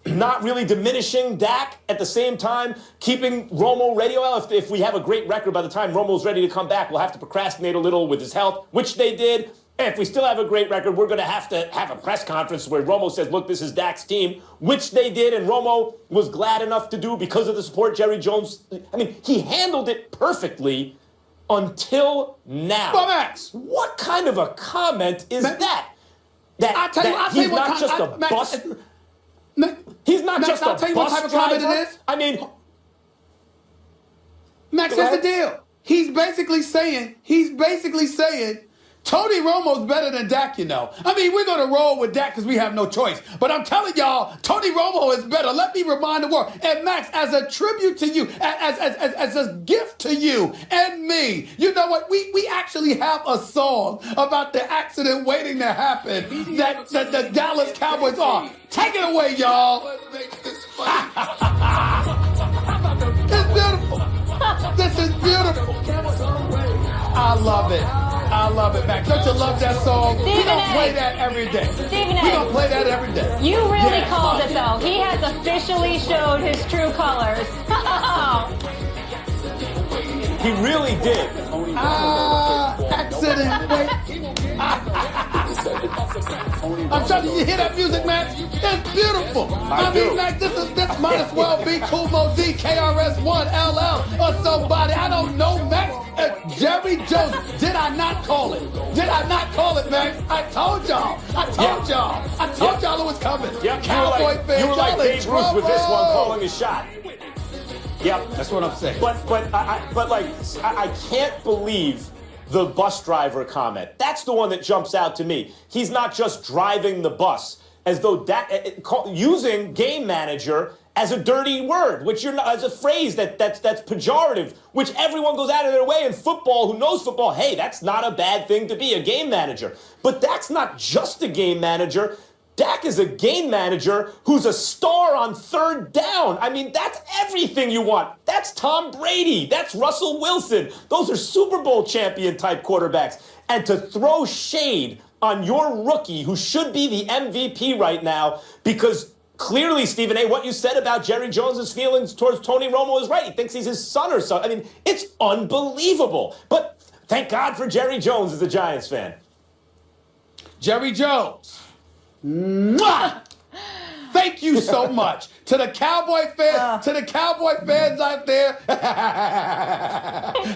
not really diminishing Dak at the same time, keeping Romo ready. Well, if we have a great record by the time Romo's ready to come back, we'll have to procrastinate a little with his health, which they did. And if we still have a great record, we're going to have a press conference where Romo says, look, this is Dak's team, which they did, and Romo was glad enough to do because of the support Jerry Jones. I mean, he handled it perfectly until now. Well, Max, what kind of a comment is that? I'll tell you what not just a bust. He's not Max, just a I'll tell you what type of comment it is. I mean, Max, here's the deal. He's basically saying Tony Romo's better than Dak, I mean, we're going to roll with Dak because we have no choice. But I'm telling y'all, Tony Romo is better. Let me remind the world. And Max, as a tribute to you, as a gift to you and me, you know what? We actually have a song about the accident waiting to happen that the Dallas Cowboys are. Take it away, y'all. It's beautiful. This is beautiful. I love it. I love it, Max. Don't you love that song? We're going to play that every day. Stephen A. We're going to play that every day. You really called it, though. He has officially showed his true colors. he really did. Accident. Wait. I'm telling you, hear that music, Max? It's beautiful. I mean, Max, this might as well be Kumo D, KRS-One, LL, or somebody. I don't know, Max. Jerry Jones, did I not call it? Did I not call it, man? I told y'all. I told y'all it was coming. Yep. Cowboy fans, you were like y'all in Babe Ruth with this one, calling a shot. Yep. That's what I'm saying. But I can't believe the bus driver comment. That's the one that jumps out to me. He's not just driving the bus, as though using game manager as a dirty word, which as a phrase that's pejorative, which everyone goes out of their way in football who knows football. Hey, that's not a bad thing to be a game manager. But that's not just a game manager. Dak is a game manager who's a star on third down. I mean, that's everything you want. That's Tom Brady. That's Russell Wilson. Those are Super Bowl champion type quarterbacks. And to throw shade on your rookie who should be the MVP right now, because clearly, Stephen A., what you said about Jerry Jones's feelings towards Tony Romo is right. He thinks he's his son or something. I mean, it's unbelievable. But thank God for Jerry Jones as a Giants fan. Jerry Jones. Mwah! Thank you so much to the Cowboy fans, out there.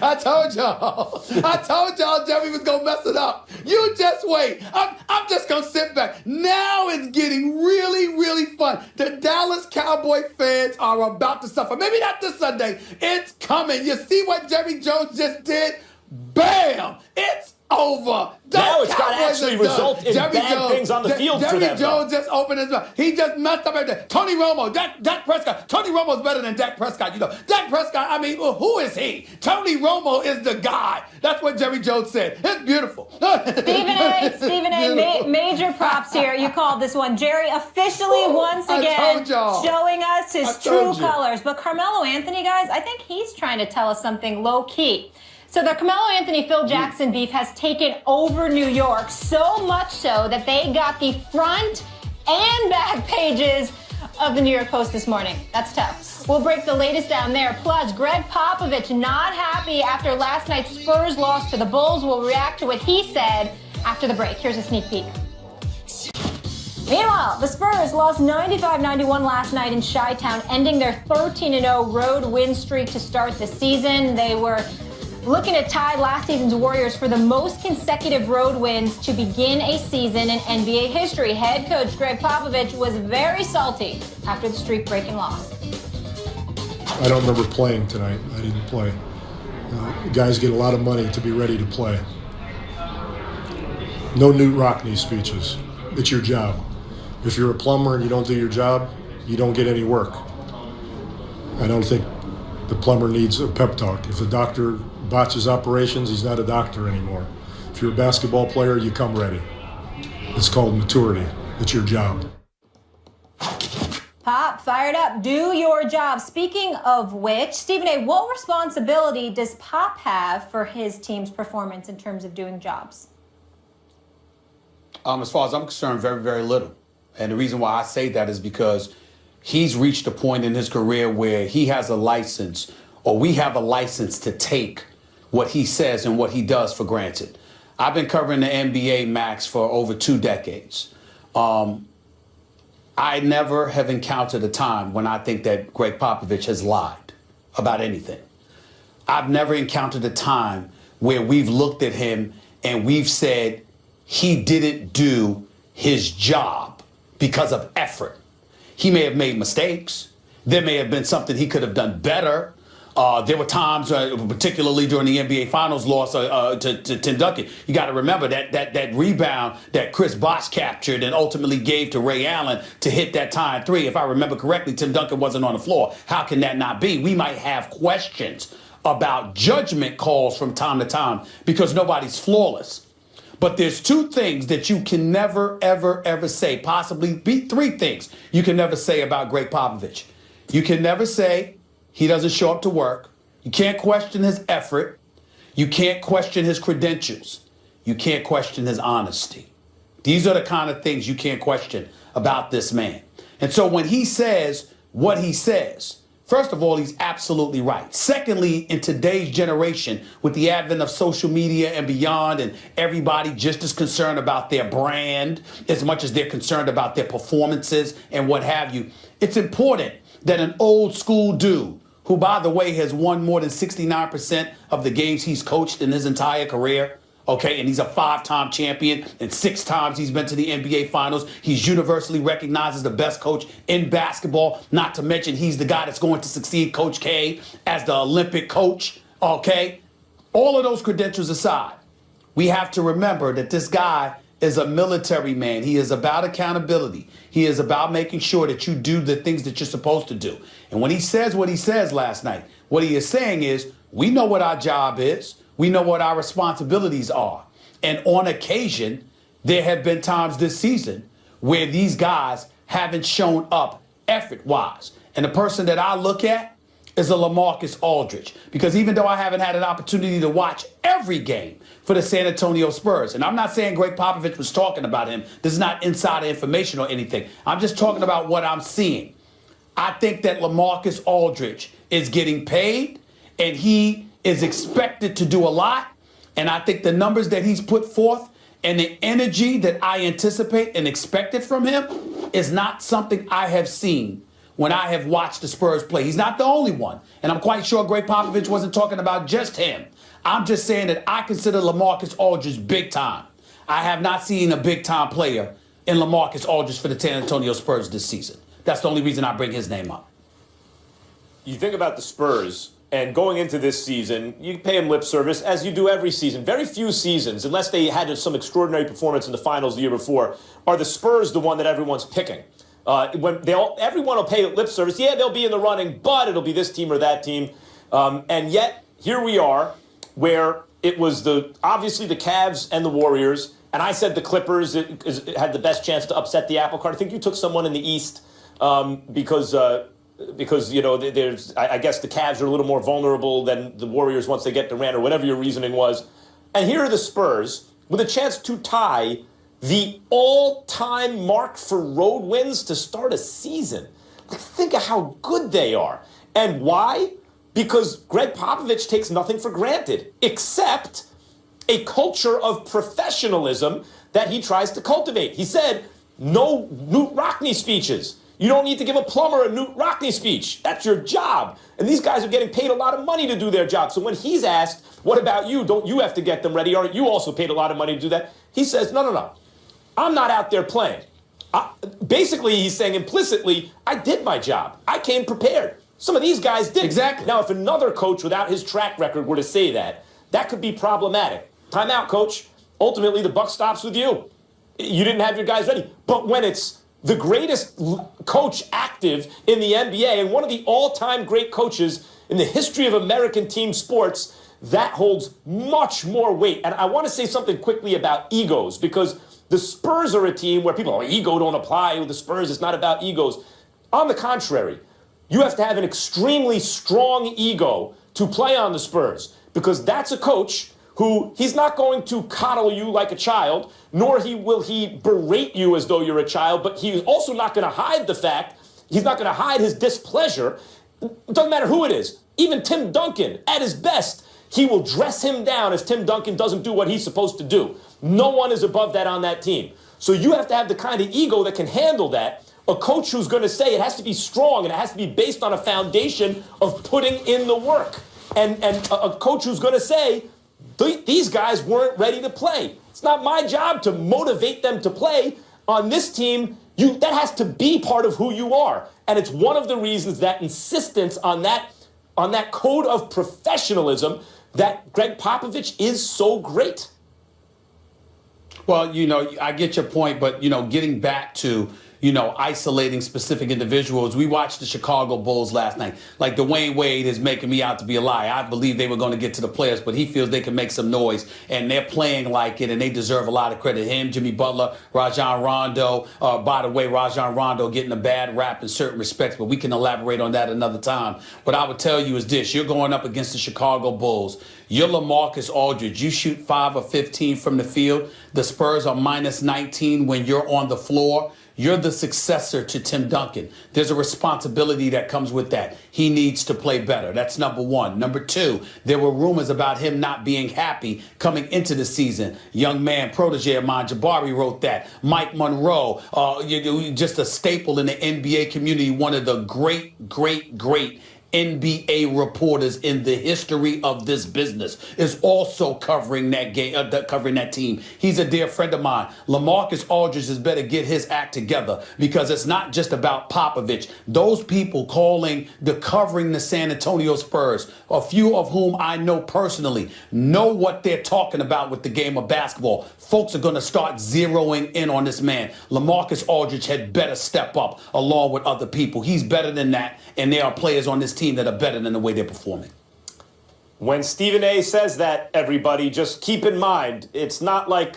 I told y'all Jerry was gonna mess it up. You just wait. I'm just gonna sit back. Now it's getting really, really fun. The Dallas Cowboy fans are about to suffer. Maybe not this Sunday. It's coming. You see what Jerry Jones just did? Bam! It's over. Now it's got to actually result in bad things on the field for them. Jerry Jones just opened his mouth. He just messed up everything. Tony Romo, Dak Prescott. Tony Romo's better than Dak Prescott. You know, Dak Prescott, I mean, who is he? Tony Romo is the guy. That's what Jerry Jones said. It's beautiful. Stephen A., major props here. You called this one. Jerry officially once again showing us his true colors. But Carmelo Anthony, guys, I think he's trying to tell us something low-key. So the Carmelo Anthony-Phil Jackson beef has taken over New York, so much so that they got the front and back pages of the New York Post this morning. That's tough. We'll break the latest down there. Plus, Gregg Popovich not happy after last night's Spurs loss to the Bulls. We'll react to what he said after the break. Here's a sneak peek. Meanwhile, the Spurs lost 95-91 last night in Chi-Town, ending their 13-0 road win streak to start the season. They were looking to tie last season's Warriors for the most consecutive road wins to begin a season in NBA history. Head coach Gregg Popovich was very salty after the streak-breaking loss. I don't remember playing tonight. I didn't play. Guys get a lot of money to be ready to play. No Newt Rockney speeches. It's your job. If you're a plumber and you don't do your job, you don't get any work. I don't think the plumber needs a pep talk. If the doctor botches operations, he's not a doctor anymore. If you're a basketball player, you come ready. It's called maturity. It's your job. Pop, fired up. Do your job. Speaking of which, Stephen A., what responsibility does Pop have for his team's performance in terms of doing jobs? As far as I'm concerned, very, very little. And the reason why I say that is because he's reached a point in his career where he has a license, or we have a license to take what he says and what he does for granted. I've been covering the NBA, Max, for over 2 decades. I never have encountered a time when I think that Gregg Popovich has lied about anything. I've never encountered a time where we've looked at him and we've said he didn't do his job because of effort. He may have made mistakes. There may have been something he could have done better. There were times, particularly during the NBA Finals loss to Tim Duncan, you got to remember that rebound that Chris Bosh captured and ultimately gave to Ray Allen to hit that tying 3. If I remember correctly, Tim Duncan wasn't on the floor. How can that not be? We might have questions about judgment calls from time to time because nobody's flawless. But there's 2 things that you can never, ever, ever say, possibly be 3 things you can never say about Gregg Popovich. You can never say he doesn't show up to work. You can't question his effort. You can't question his credentials. You can't question his honesty. These are the kind of things you can't question about this man. And so when he says what he says, first of all, he's absolutely right. Secondly, in today's generation, with the advent of social media and beyond, and everybody just as concerned about their brand as much as they're concerned about their performances and what have you, it's important that an old school dude who, by the way, has won more than 69% of the games he's coached in his entire career. Okay, and he's a 5-time champion, and 6 times he's been to the NBA Finals. He's universally recognized as the best coach in basketball, not to mention he's the guy that's going to succeed Coach K as the Olympic coach. Okay, all of those credentials aside, we have to remember that this guy is a military man. He is about accountability. He is about making sure that you do the things that you're supposed to do. And when he says what he says last night, what he is saying is, we know what our job is. We know what our responsibilities are. And on occasion, there have been times this season where these guys haven't shown up effort-wise. And the person that I look at is a LaMarcus Aldridge. Because even though I haven't had an opportunity to watch every game for the San Antonio Spurs, and I'm not saying Gregg Popovich was talking about him. This is not insider information or anything. I'm just talking about what I'm seeing. I think that LaMarcus Aldridge is getting paid, and he is expected to do a lot. And I think the numbers that he's put forth and the energy that I anticipate and expected from him is not something I have seen when I have watched the Spurs play. He's not the only one. And I'm quite sure Gregg Popovich wasn't talking about just him. I'm just saying that I consider LaMarcus Aldridge big time. I have not seen a big time player in LaMarcus Aldridge for the San Antonio Spurs this season. That's the only reason I bring his name up. You think about the Spurs, and going into this season, you pay them lip service, as you do every season. Very few seasons, unless they had some extraordinary performance in the finals the year before, are the Spurs the one that everyone's picking. Everyone will pay lip service. Yeah, they'll be in the running, but it'll be this team or that team. And yet, here we are, where it was obviously the Cavs and the Warriors, and I said the Clippers had the best chance to upset the apple cart. I think you took someone in the East because you know, I guess the Cavs are a little more vulnerable than the Warriors once they get Durant, or whatever your reasoning was. And here are the Spurs with a chance to tie the all-time mark for road wins to start a season. Like, think of how good they are. And why? Because Gregg Popovich takes nothing for granted, except a culture of professionalism that he tries to cultivate. He said, no Newt Rockne speeches. You don't need to give a plumber a Newt Rockne speech. That's your job. And these guys are getting paid a lot of money to do their job. So when he's asked, what about you? Don't you have to get them ready? Aren't you also paid a lot of money to do that? He says, no. I'm not out there playing. Basically, he's saying implicitly, I did my job. I came prepared. Some of these guys didn't. Exactly. Now, if another coach without his track record were to say that, that could be problematic. Time out, coach. Ultimately, the buck stops with you. You didn't have your guys ready. But when it's the greatest coach active in the NBA and one of the all-time great coaches in the history of American team sports, that holds much more weight. And I want to say something quickly about egos, because the Spurs are a team where people, ego don't apply with the Spurs. It's not about egos. On the contrary, you have to have an extremely strong ego to play on the Spurs, because that's a coach who, he's not going to coddle you like a child, nor will he berate you as though you're a child, but he's also not going to hide the fact, he's not going to hide his displeasure. It doesn't matter who it is. Even Tim Duncan, at his best, he will dress him down if Tim Duncan doesn't do what he's supposed to do. No one is above that on that team. So you have to have the kind of ego that can handle that. A coach who's going to say it has to be strong and it has to be based on a foundation of putting in the work. And a coach who's going to say, these guys weren't ready to play. It's not my job to motivate them to play. On this team, that has to be part of who you are. And it's one of the reasons that insistence on that code of professionalism that Gregg Popovich is so great. Well, I get your point, but, getting back to, isolating specific individuals. We watched the Chicago Bulls last night. Like, Dwayne Wade is making me out to be a liar. I believe they were going to get to the playoffs, but he feels they can make some noise, and they're playing like it, and they deserve a lot of credit. Him, Jimmy Butler, Rajon Rondo. By the way, Rajon Rondo getting a bad rap in certain respects, but we can elaborate on that another time. What I would tell you is this. You're going up against the Chicago Bulls. You're LaMarcus Aldridge. You shoot 5 of 15 from the field. The Spurs are minus 19 when you're on the floor. You're the successor to Tim Duncan. There's a responsibility that comes with that. He needs to play better. That's number one. Number two, there were rumors about him not being happy coming into the season. Young man, protege of mine, Jabari, wrote that. Mike Monroe, just a staple in the NBA community, one of the great NBA reporters in the history of this business is also covering that game, covering that team. He's a dear friend of mine. LaMarcus Aldridge has better get his act together, because it's not just about Popovich. Those people covering the San Antonio Spurs, a few of whom I know personally, know what they're talking about with the game of basketball. Folks are going to start zeroing in on this man. LaMarcus Aldridge had better step up along with other people. He's better than that, and there are players on this team that are better than the way they're performing. When Stephen A. says that, everybody, just keep in mind, it's not like,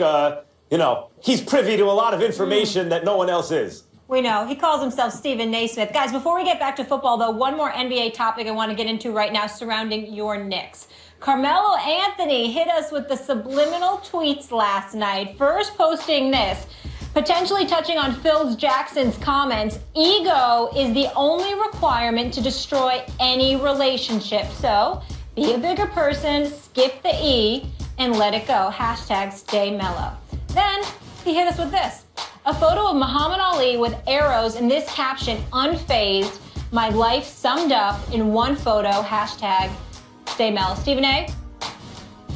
he's privy to a lot of information that no one else is. We know. He calls himself Stephen Naismith. Guys, before we get back to football, though, one more NBA topic I want to get into right now surrounding your Knicks. Carmelo Anthony hit us with the subliminal tweets last night, first posting this, potentially touching on Phil Jackson's comments. Ego is the only requirement to destroy any relationship. So be a bigger person, skip the E, and let it go. Hashtag stay mellow. Then he hit us with this. A photo of Muhammad Ali with arrows and this caption, unfazed, my life summed up in one photo. Hashtag stay mellow. Stephen A.,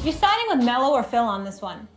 you siding with Melo or Phil on this one?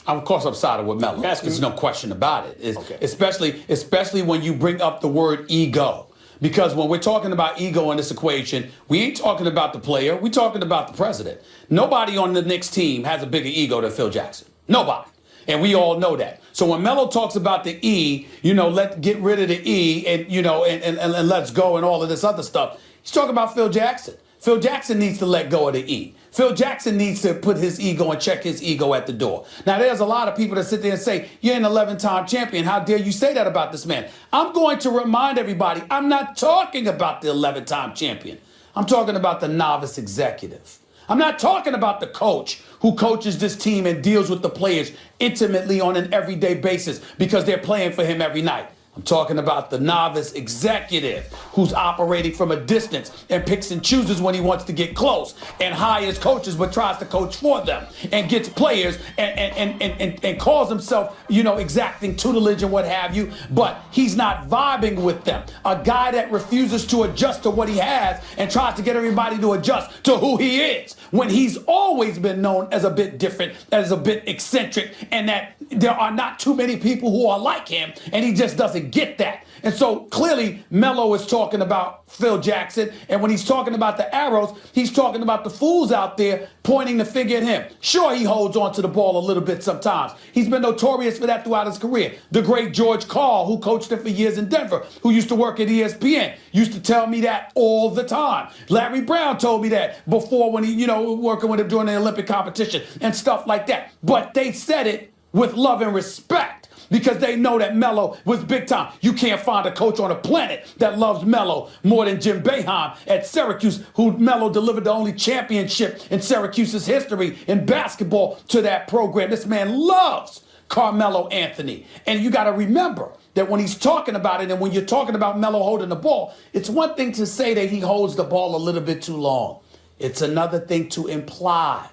Of course, I'm siding with Melo. There's no question about it. Okay. Especially when you bring up the word ego. Because when we're talking about ego in this equation, we ain't talking about the player. We're talking about the president. Nobody on the Knicks team has a bigger ego than Phil Jackson. Nobody. And we all know that. So when Melo talks about the E, let's get rid of the E and, and let's go and all of this other stuff, he's talking about Phil Jackson. Phil Jackson needs to let go of the E. Phil Jackson needs to put his ego and check his ego at the door. Now, there's a lot of people that sit there and say, you're an 11-time champion. How dare you say that about this man? I'm going to remind everybody, I'm not talking about the 11-time champion. I'm talking about the novice executive. I'm not talking about the coach who coaches this team and deals with the players intimately on an everyday basis because they're playing for him every night. I'm talking about the novice executive who's operating from a distance and picks and chooses when he wants to get close and hires coaches but tries to coach for them and gets players and calls himself, exacting tutelage and what have you, but he's not vibing with them. A guy that refuses to adjust to what he has and tries to get everybody to adjust to who he is when he's always been known as a bit different, as a bit eccentric, and that there are not too many people who are like him, and he just doesn't get that. And so clearly Melo is talking about Phil Jackson, and when he's talking about the arrows, he's talking about the fools out there pointing the finger at him. Sure, he holds on to the ball a little bit sometimes. He's been notorious for that throughout his career. The great George Carr, who coached him for years in Denver, who used to work at ESPN, used to tell me that all the time. Larry Brown told me that before when he, working with him during the Olympic competition and stuff like that. But they said it with love and respect, because they know that Melo was big time. You can't find a coach on the planet that loves Melo more than Jim Boeheim at Syracuse, who Melo delivered the only championship in Syracuse's history in basketball to that program. This man loves Carmelo Anthony. And you got to remember that when he's talking about it and when you're talking about Melo holding the ball, it's one thing to say that he holds the ball a little bit too long. It's another thing to imply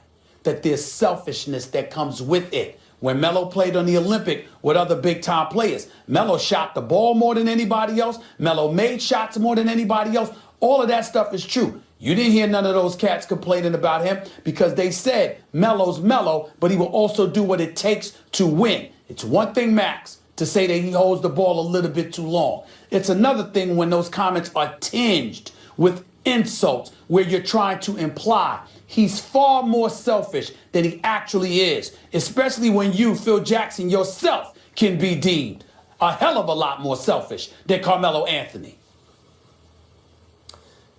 that there's selfishness that comes with it. When Melo played on the Olympic with other big-time players, Melo shot the ball more than anybody else. Melo made shots more than anybody else. All of that stuff is true. You didn't hear none of those cats complaining about him because they said Melo's Melo, but he will also do what it takes to win. It's one thing, Max, to say that he holds the ball a little bit too long. It's another thing when those comments are tinged with insults where you're trying to imply he's far more selfish than he actually is, especially when you, Phil Jackson, yourself can be deemed a hell of a lot more selfish than Carmelo Anthony.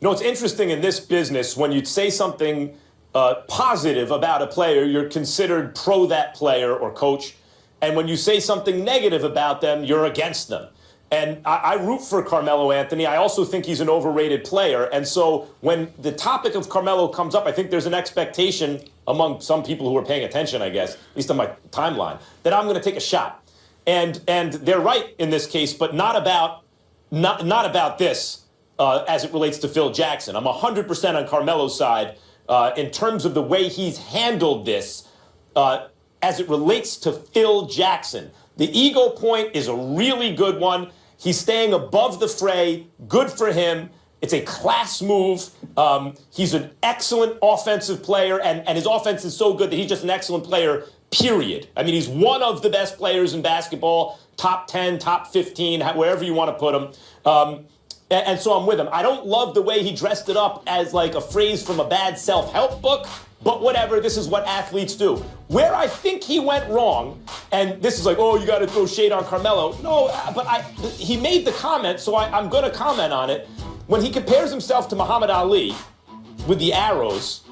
It's interesting in this business, when you say something positive about a player, you're considered pro that player or coach. And when you say something negative about them, you're against them. And I root for Carmelo Anthony. I also think he's an overrated player. And so when the topic of Carmelo comes up, I think there's an expectation among some people who are paying attention, I guess, at least on my timeline, that I'm going to take a shot. And they're right in this case, but not about this as it relates to Phil Jackson. I'm 100% on Carmelo's side in terms of the way he's handled this as it relates to Phil Jackson. The ego point is a really good one. He's staying above the fray. Good for him. It's a class move. He's an excellent offensive player, and his offense is so good that he's just an excellent player, period. I mean, he's one of the best players in basketball, top 10, top 15, wherever you want to put him. And so I'm with him. I don't love the way he dressed it up as like a phrase from a bad self-help book, but whatever, this is what athletes do. Where I think he went wrong, and this is like, oh, you got to throw shade on Carmelo. No, but he made the comment, so I'm going to comment on it. When he compares himself to Muhammad Ali with the arrows,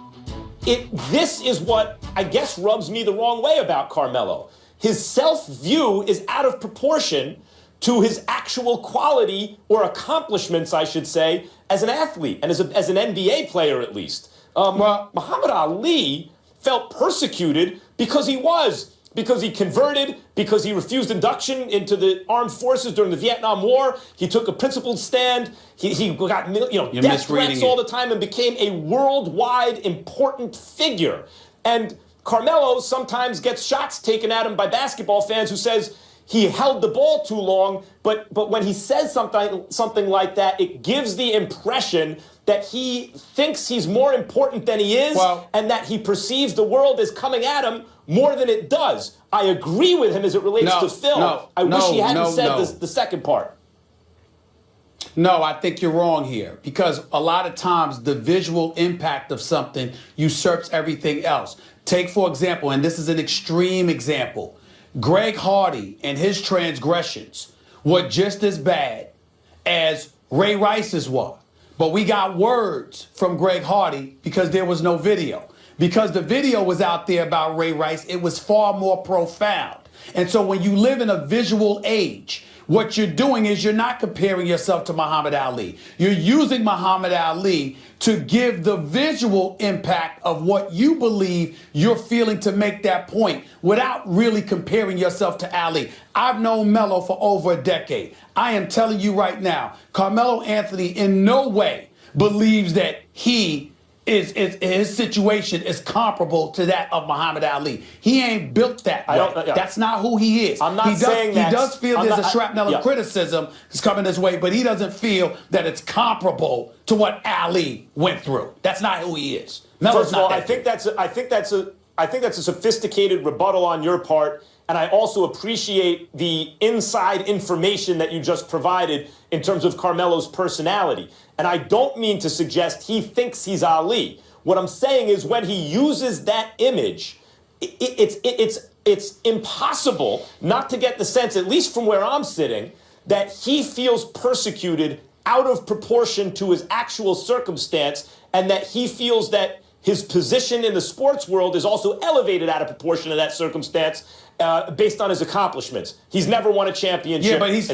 this is what I guess rubs me the wrong way about Carmelo. His self-view is out of proportion to his actual quality or accomplishments, I should say, as an athlete and as an NBA player at least. Muhammad Ali felt persecuted because he converted, because he refused induction into the armed forces during the Vietnam War. He took a principled stand. He got death threats all the time and became a worldwide important figure. And Carmelo sometimes gets shots taken at him by basketball fans who says he held the ball too long, but when he says something like that, it gives the impression that he thinks he's more important than he is, and that he perceives the world as coming at him more than it does. I agree with him as it relates to Phil. I wish he hadn't said the second part. No, I think you're wrong here, because a lot of times the visual impact of something usurps everything else. Take, for example, and this is an extreme example, Greg Hardy and his transgressions were just as bad as Ray Rice's were. But we got words from Greg Hardy because there was no video. Because the video was out there about Ray Rice, it was far more profound. And so when you live in a visual age, what you're doing is you're not comparing yourself to Muhammad Ali. You're using Muhammad Ali to give the visual impact of what you believe you're feeling to make that point without really comparing yourself to Ali. I've known Melo for over a decade. I am telling you right now, Carmelo Anthony in no way believes that his situation is comparable to that of Muhammad Ali. He ain't built that way. That's not who he is. I'm not saying that. He does feel there's a shrapnel of criticism that's coming his way, but he doesn't feel that it's comparable to what Ali went through. That's not who he is. First of all, I think that's a sophisticated rebuttal on your part, and I also appreciate the inside information that you just provided in terms of Carmelo's personality. And I don't mean to suggest he thinks he's Ali. What I'm saying is when he uses that image, it's impossible not to get the sense, at least from where I'm sitting, that he feels persecuted out of proportion to his actual circumstance, and that he feels that his position in the sports world is also elevated out of proportion to that circumstance based on his accomplishments. He's never won a championship. Yeah, but he's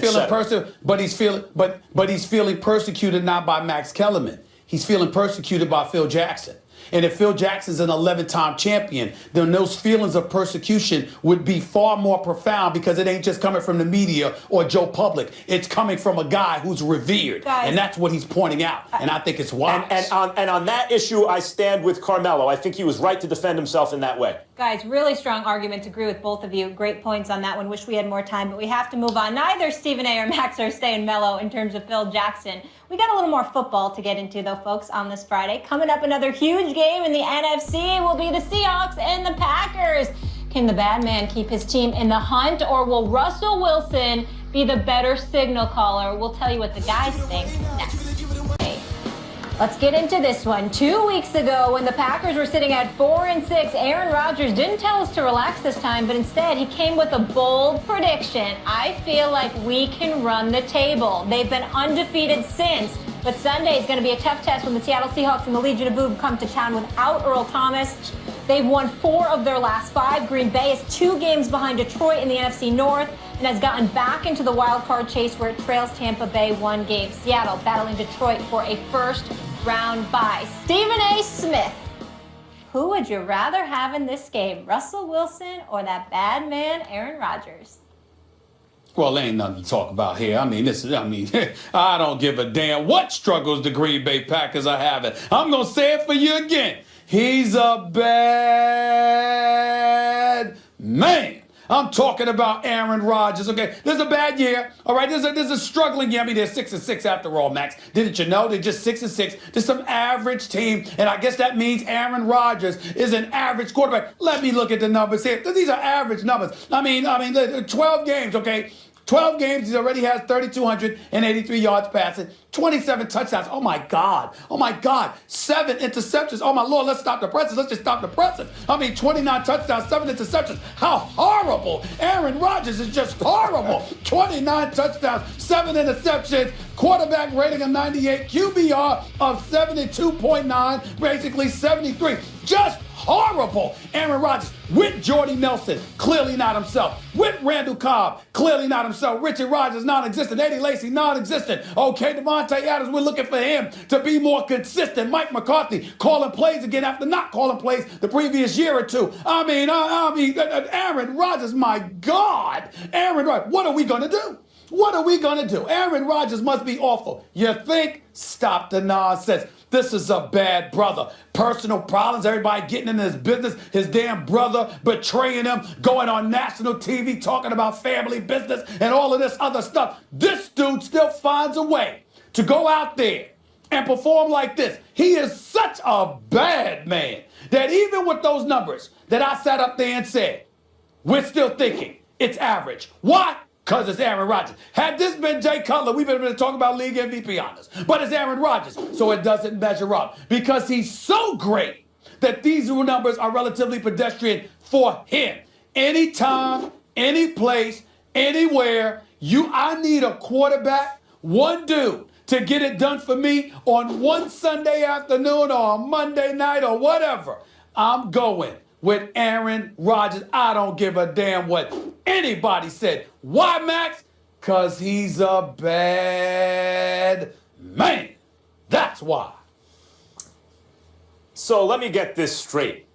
feeling persecuted not by Max Kellerman. He's feeling persecuted by Phil Jackson. And if Phil Jackson's an 11-time champion, then those feelings of persecution would be far more profound, because it ain't just coming from the media or Joe Public. It's coming from a guy who's revered. And that's what he's pointing out. And I think it's wise. And on that issue, I stand with Carmelo. I think he was right to defend himself in that way. Guys, really strong arguments. Agree with both of you. Great points on that one. Wish we had more time, but we have to move on. Neither Stephen A. or Max are staying mellow in terms of Phil Jackson. We got a little more football to get into, though, folks, on this Friday. Coming up, another huge game in the NFC will be the Seahawks and the Packers. Can the bad man keep his team in the hunt, or will Russell Wilson be the better signal caller? We'll tell you what the guys think next. Let's get into this one. 2 weeks ago, when the Packers were sitting at 4-6, Aaron Rodgers didn't tell us to relax this time, but instead he came with a bold prediction. I feel like we can run the table. They've been undefeated since, but Sunday is going to be a tough test when the Seattle Seahawks and the Legion of Boom come to town without Earl Thomas. They've won 4 of their last 5. Green Bay is 2 games behind Detroit in the NFC North and has gotten back into the wild card chase where it trails Tampa Bay 1 game. Seattle battling Detroit for a first-round bye. Stephen A. Smith, who would you rather have in this game, Russell Wilson or that bad man Aaron Rodgers? Well, there ain't nothing to talk about here. I don't give a damn what struggles the Green Bay Packers are having. I'm going to say it for you again. He's a bad man. I'm talking about Aaron Rodgers. Okay, this is a bad year. All right, this is a struggling year. I mean, they're 6-6 after all, Max. Didn't you know? They're just 6-6. Just some average team, and I guess that means Aaron Rodgers is an average quarterback. Let me look at the numbers here. These are average numbers. I mean, 12 games. Okay. 12 games, he already has 3,283 yards passing, 27 touchdowns. Oh, my God. Oh, my God. 7 interceptions. Oh, my Lord, let's stop the presses. Let's just stop the presses. 29 touchdowns, 7 interceptions. How horrible. Aaron Rodgers is just horrible. 29 touchdowns, 7 interceptions, quarterback rating of 98, QBR of 72.9, basically 73. Just horrible. Aaron Rodgers with Jordy Nelson, clearly not himself. With Randall Cobb, clearly not himself. Richard Rodgers, non-existent. Eddie Lacy, non-existent. Okay, Devontae Adams, we're looking for him to be more consistent. Mike McCarthy calling plays again after not calling plays the previous year or two. Aaron Rodgers, my God. Aaron Rodgers, what are we going to do? What are we going to do? Aaron Rodgers must be awful. You think? Stop the nonsense. This is a bad brother. Personal problems, everybody getting in his business, his damn brother betraying him, going on national TV talking about family business and all of this other stuff. This dude still finds a way to go out there and perform like this. He is such a bad man that even with those numbers that I sat up there and said, we're still thinking it's average. Why? Because it's Aaron Rodgers. Had this been Jay Cutler, we've been talking about league MVP honors. But it's Aaron Rodgers, so it doesn't measure up. Because he's so great that these numbers are relatively pedestrian for him. Anytime, any place, anywhere, I need a quarterback, one dude, to get it done for me on one Sunday afternoon or a Monday night or whatever. I'm going with Aaron Rodgers. I don't give a damn what anybody said. Why, Max? Because he's a bad man. That's why. So let me get this straight.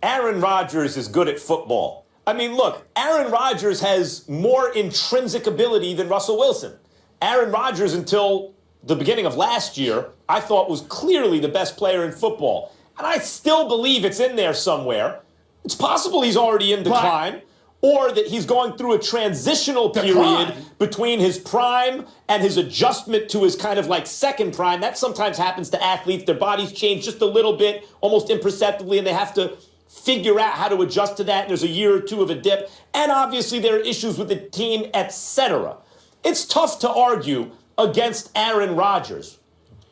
Aaron Rodgers is good at football. I mean, look, Aaron Rodgers has more intrinsic ability than Russell Wilson. Aaron Rodgers, until the beginning of last year, I thought was clearly the best player in football. And I still believe it's in there somewhere. It's possible he's already in decline, or that he's going through a transitional period between his prime and his adjustment to his kind of like second prime. That sometimes happens to athletes. Their bodies change just a little bit, almost imperceptibly, and they have to figure out how to adjust to that. And there's a year or two of a dip. And obviously there are issues with the team, etc. It's tough to argue against Aaron Rodgers.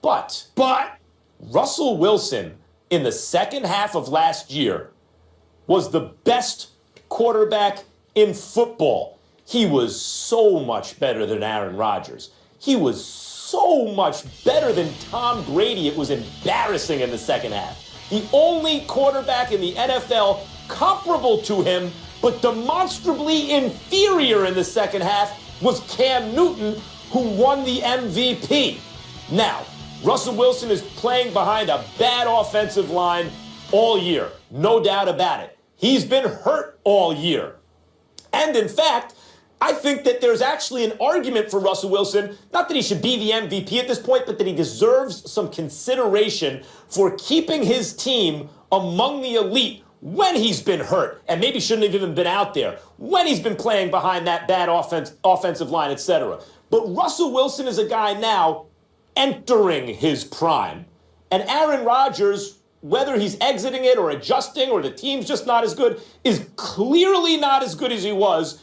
But Russell Wilson in the second half of last year was the best quarterback in football. He was so much better than Aaron Rodgers. He was so much better than Tom Brady. It was embarrassing in the second half. The only quarterback in the NFL comparable to him, but demonstrably inferior in the second half, was Cam Newton, who won the MVP. Now, Russell Wilson is playing behind a bad offensive line all year. No doubt about it. He's been hurt all year. And in fact, I think that there's actually an argument for Russell Wilson, not that he should be the MVP at this point, but that he deserves some consideration for keeping his team among the elite when he's been hurt, and maybe shouldn't have even been out there, when he's been playing behind that bad offensive line, etc. But Russell Wilson is a guy now entering his prime. And Aaron Rodgers, whether he's exiting it or adjusting or the team's just not as good, is clearly not as good as he was.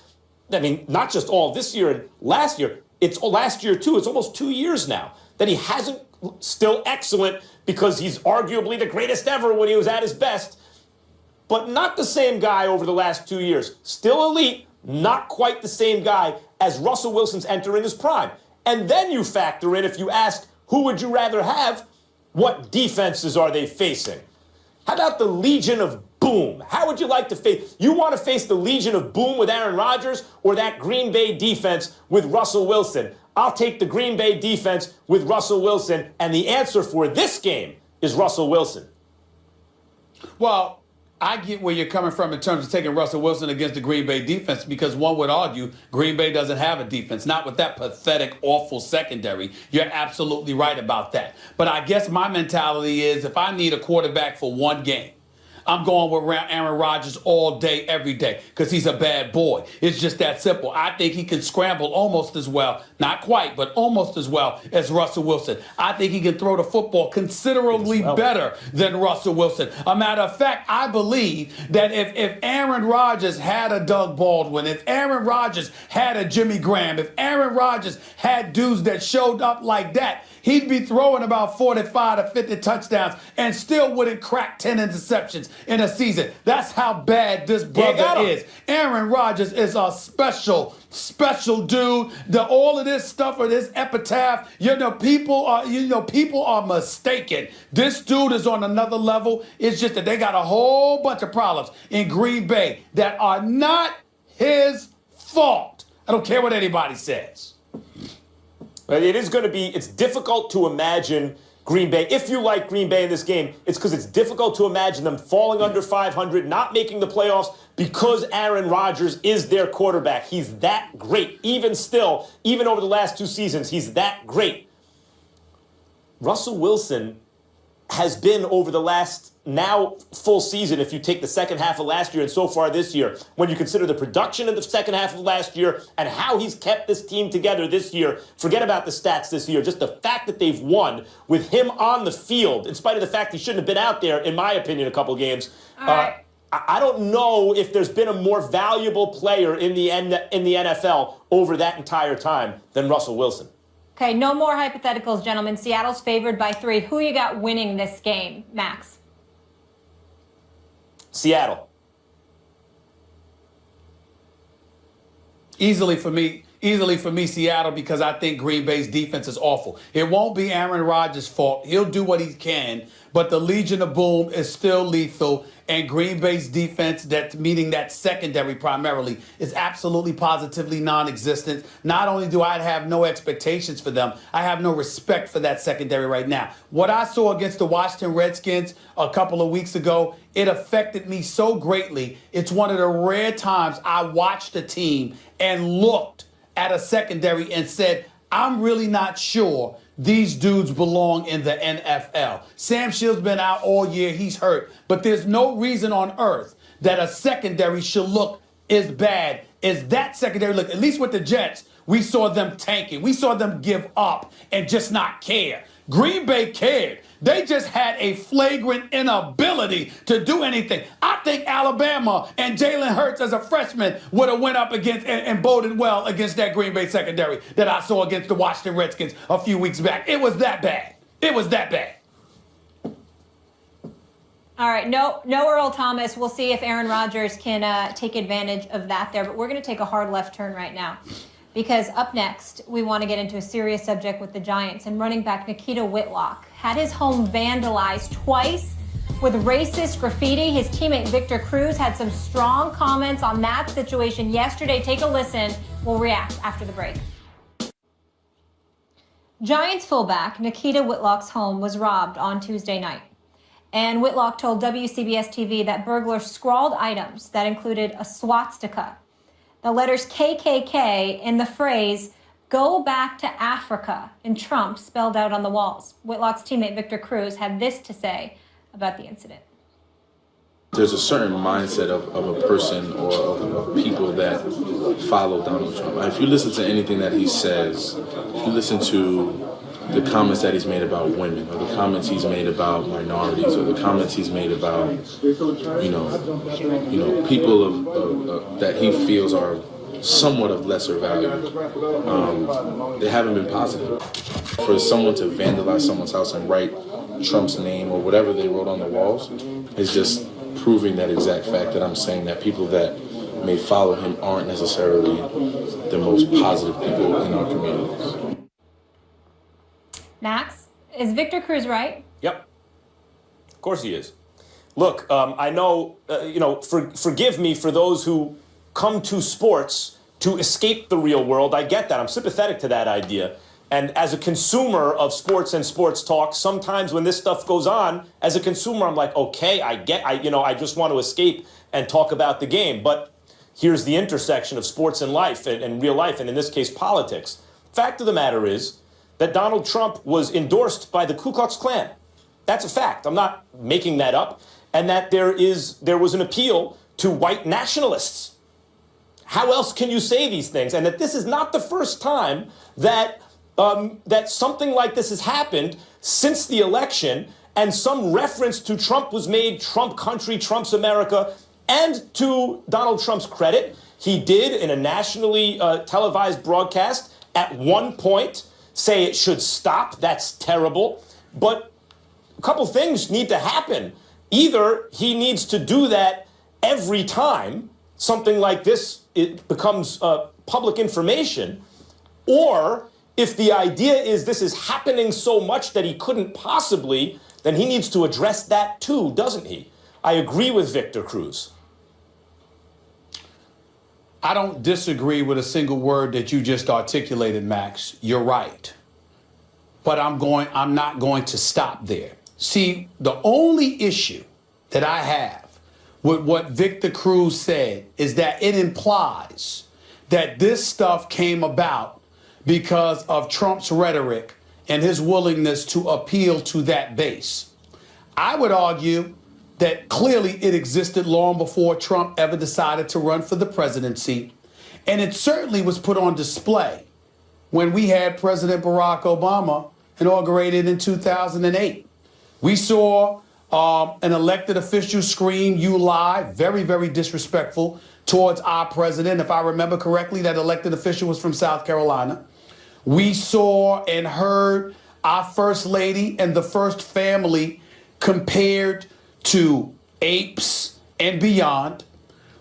I mean, not just all this year and last year. It's last year, too. It's almost 2 years now that he hasn't, still excellent because he's arguably the greatest ever when he was at his best, but not the same guy over the last 2 years. Still elite, not quite the same guy as Russell Wilson's entering his prime. And then you factor in, if you ask, who would you rather have, what defenses are they facing? How about the Legion of Boom? How would you like to face? You want to face the Legion of Boom with Aaron Rodgers or that Green Bay defense with Russell Wilson? I'll take the Green Bay defense with Russell Wilson, and the answer for this game is Russell Wilson. Well, I get where you're coming from in terms of taking Russell Wilson against the Green Bay defense, because one would argue Green Bay doesn't have a defense, not with that pathetic, awful secondary. You're absolutely right about that. But I guess my mentality is if I need a quarterback for one game, I'm going with Aaron Rodgers all day, every day, because he's a bad boy. It's just that simple. I think he can scramble almost as well, not quite, but almost as well as Russell Wilson. I think he can throw the football considerably better than Russell Wilson. A matter of fact, I believe that if Aaron Rodgers had a Doug Baldwin, if Aaron Rodgers had a Jimmy Graham, if Aaron Rodgers had dudes that showed up like that, he'd be throwing about 45 to 50 touchdowns and still wouldn't crack 10 interceptions in a season. That's how bad this brother is. Aaron Rodgers is a special dude. All of this stuff or this epitaph, people are mistaken. This dude is on another level. It's just that they got a whole bunch of problems in Green Bay that are not his fault. I don't care what anybody says. But it's difficult to imagine Green Bay. If you like Green Bay in this game, it's because it's difficult to imagine them falling under 500, not making the playoffs because Aaron Rodgers is their quarterback. He's that great. Even over the last 2 seasons, he's that great. Russell Wilson has been over the last now full season, if you take the second half of last year and so far this year, when you consider the production in the second half of last year and how he's kept this team together this year, forget about the stats this year, just the fact that they've won with him on the field, in spite of the fact he shouldn't have been out there, in my opinion, a couple games. I don't know if there's been a more valuable player in the NFL over that entire time than Russell Wilson. Okay, no more hypotheticals, gentlemen. Seattle's favored by 3. Who you got winning this game, Max? Seattle. Easily for me, Seattle, because I think Green Bay's defense is awful. It won't be Aaron Rodgers' fault. He'll do what he can, but the Legion of Boom is still lethal, and Green Bay's defense, meaning that secondary primarily, is absolutely positively non-existent. Not only do I have no expectations for them, I have no respect for that secondary right now. What I saw against the Washington Redskins a couple of weeks ago, it affected me so greatly. It's one of the rare times I watched a team and looked at a secondary and said, I'm really not sure these dudes belong in the NFL. Sam Shield's been out all year. He's hurt. But there's no reason on earth that a secondary should look as bad as that secondary look. At least with the Jets, we saw them tanking. We saw them give up and just not care. Green Bay cared. They just had a flagrant inability to do anything. I think Alabama and Jalen Hurts as a freshman would have went up against and boded well against that Green Bay secondary that I saw against the Washington Redskins a few weeks back. It was that bad. It was that bad. All right, no Earl Thomas. We'll see if Aaron Rodgers can take advantage of that there. But we're going to take a hard left turn right now. Because up next, we want to get into a serious subject with the Giants, and running back Nikita Whitlock had his home vandalized twice with racist graffiti. His teammate Victor Cruz had some strong comments on that situation yesterday. Take a listen. We'll react after the break. Giants fullback Nikita Whitlock's home was robbed on Tuesday night. And Whitlock told WCBS TV that burglars scrawled items that included a swastika, the letters KKK, and the phrase, "Go back to Africa," in Trump spelled out on the walls. Whitlock's teammate Victor Cruz had this to say about the incident. There's a certain mindset of a person or of people that follow Donald Trump. If you listen to anything that he says, if you listen to the comments that he's made about women, or the comments he's made about minorities, or the comments he's made about, people of that he feels are somewhat of lesser value, they haven't been positive. For someone to vandalize someone's house and write Trump's name or whatever they wrote on the walls is just proving that exact fact that I'm saying, that people that may follow him aren't necessarily the most positive people in our communities. Max, is Victor Cruz right? Yep. Of course he is. Look, I know, forgive me for those who come to sports to escape the real world. I get that. I'm sympathetic to that idea. And as a consumer of sports and sports talk, sometimes when this stuff goes on, as a consumer, I'm like, okay, I just want to escape and talk about the game. But here's the intersection of sports and life and real life, and in this case, politics. Fact of the matter is that Donald Trump was endorsed by the Ku Klux Klan. That's a fact. I'm not making that up. And that there was an appeal to white nationalists. How else can you say these things? And that this is not the first time that that something like this has happened since the election, and some reference to Trump was made, Trump country, Trump's America. And to Donald Trump's credit, he did, in a nationally televised broadcast, at one point say it should stop. That's terrible. But a couple things need to happen. Either he needs to do that every time something like this it becomes public information, or if the idea is this is happening so much that he couldn't possibly, then he needs to address that too, doesn't he? I agree with Victor Cruz. I don't disagree with a single word that you just articulated, Max. You're right. But I'm not going to stop there. See, the only issue that I have with what Victor Cruz said is that it implies that this stuff came about because of Trump's rhetoric and his willingness to appeal to that base. I would argue that clearly it existed long before Trump ever decided to run for the presidency, and it certainly was put on display when we had President Barack Obama inaugurated in 2008. We saw an elected official scream, "You lie," very, very disrespectful towards our president. If I remember correctly, that elected official was from South Carolina. We saw and heard our first lady and the first family compared to apes and beyond.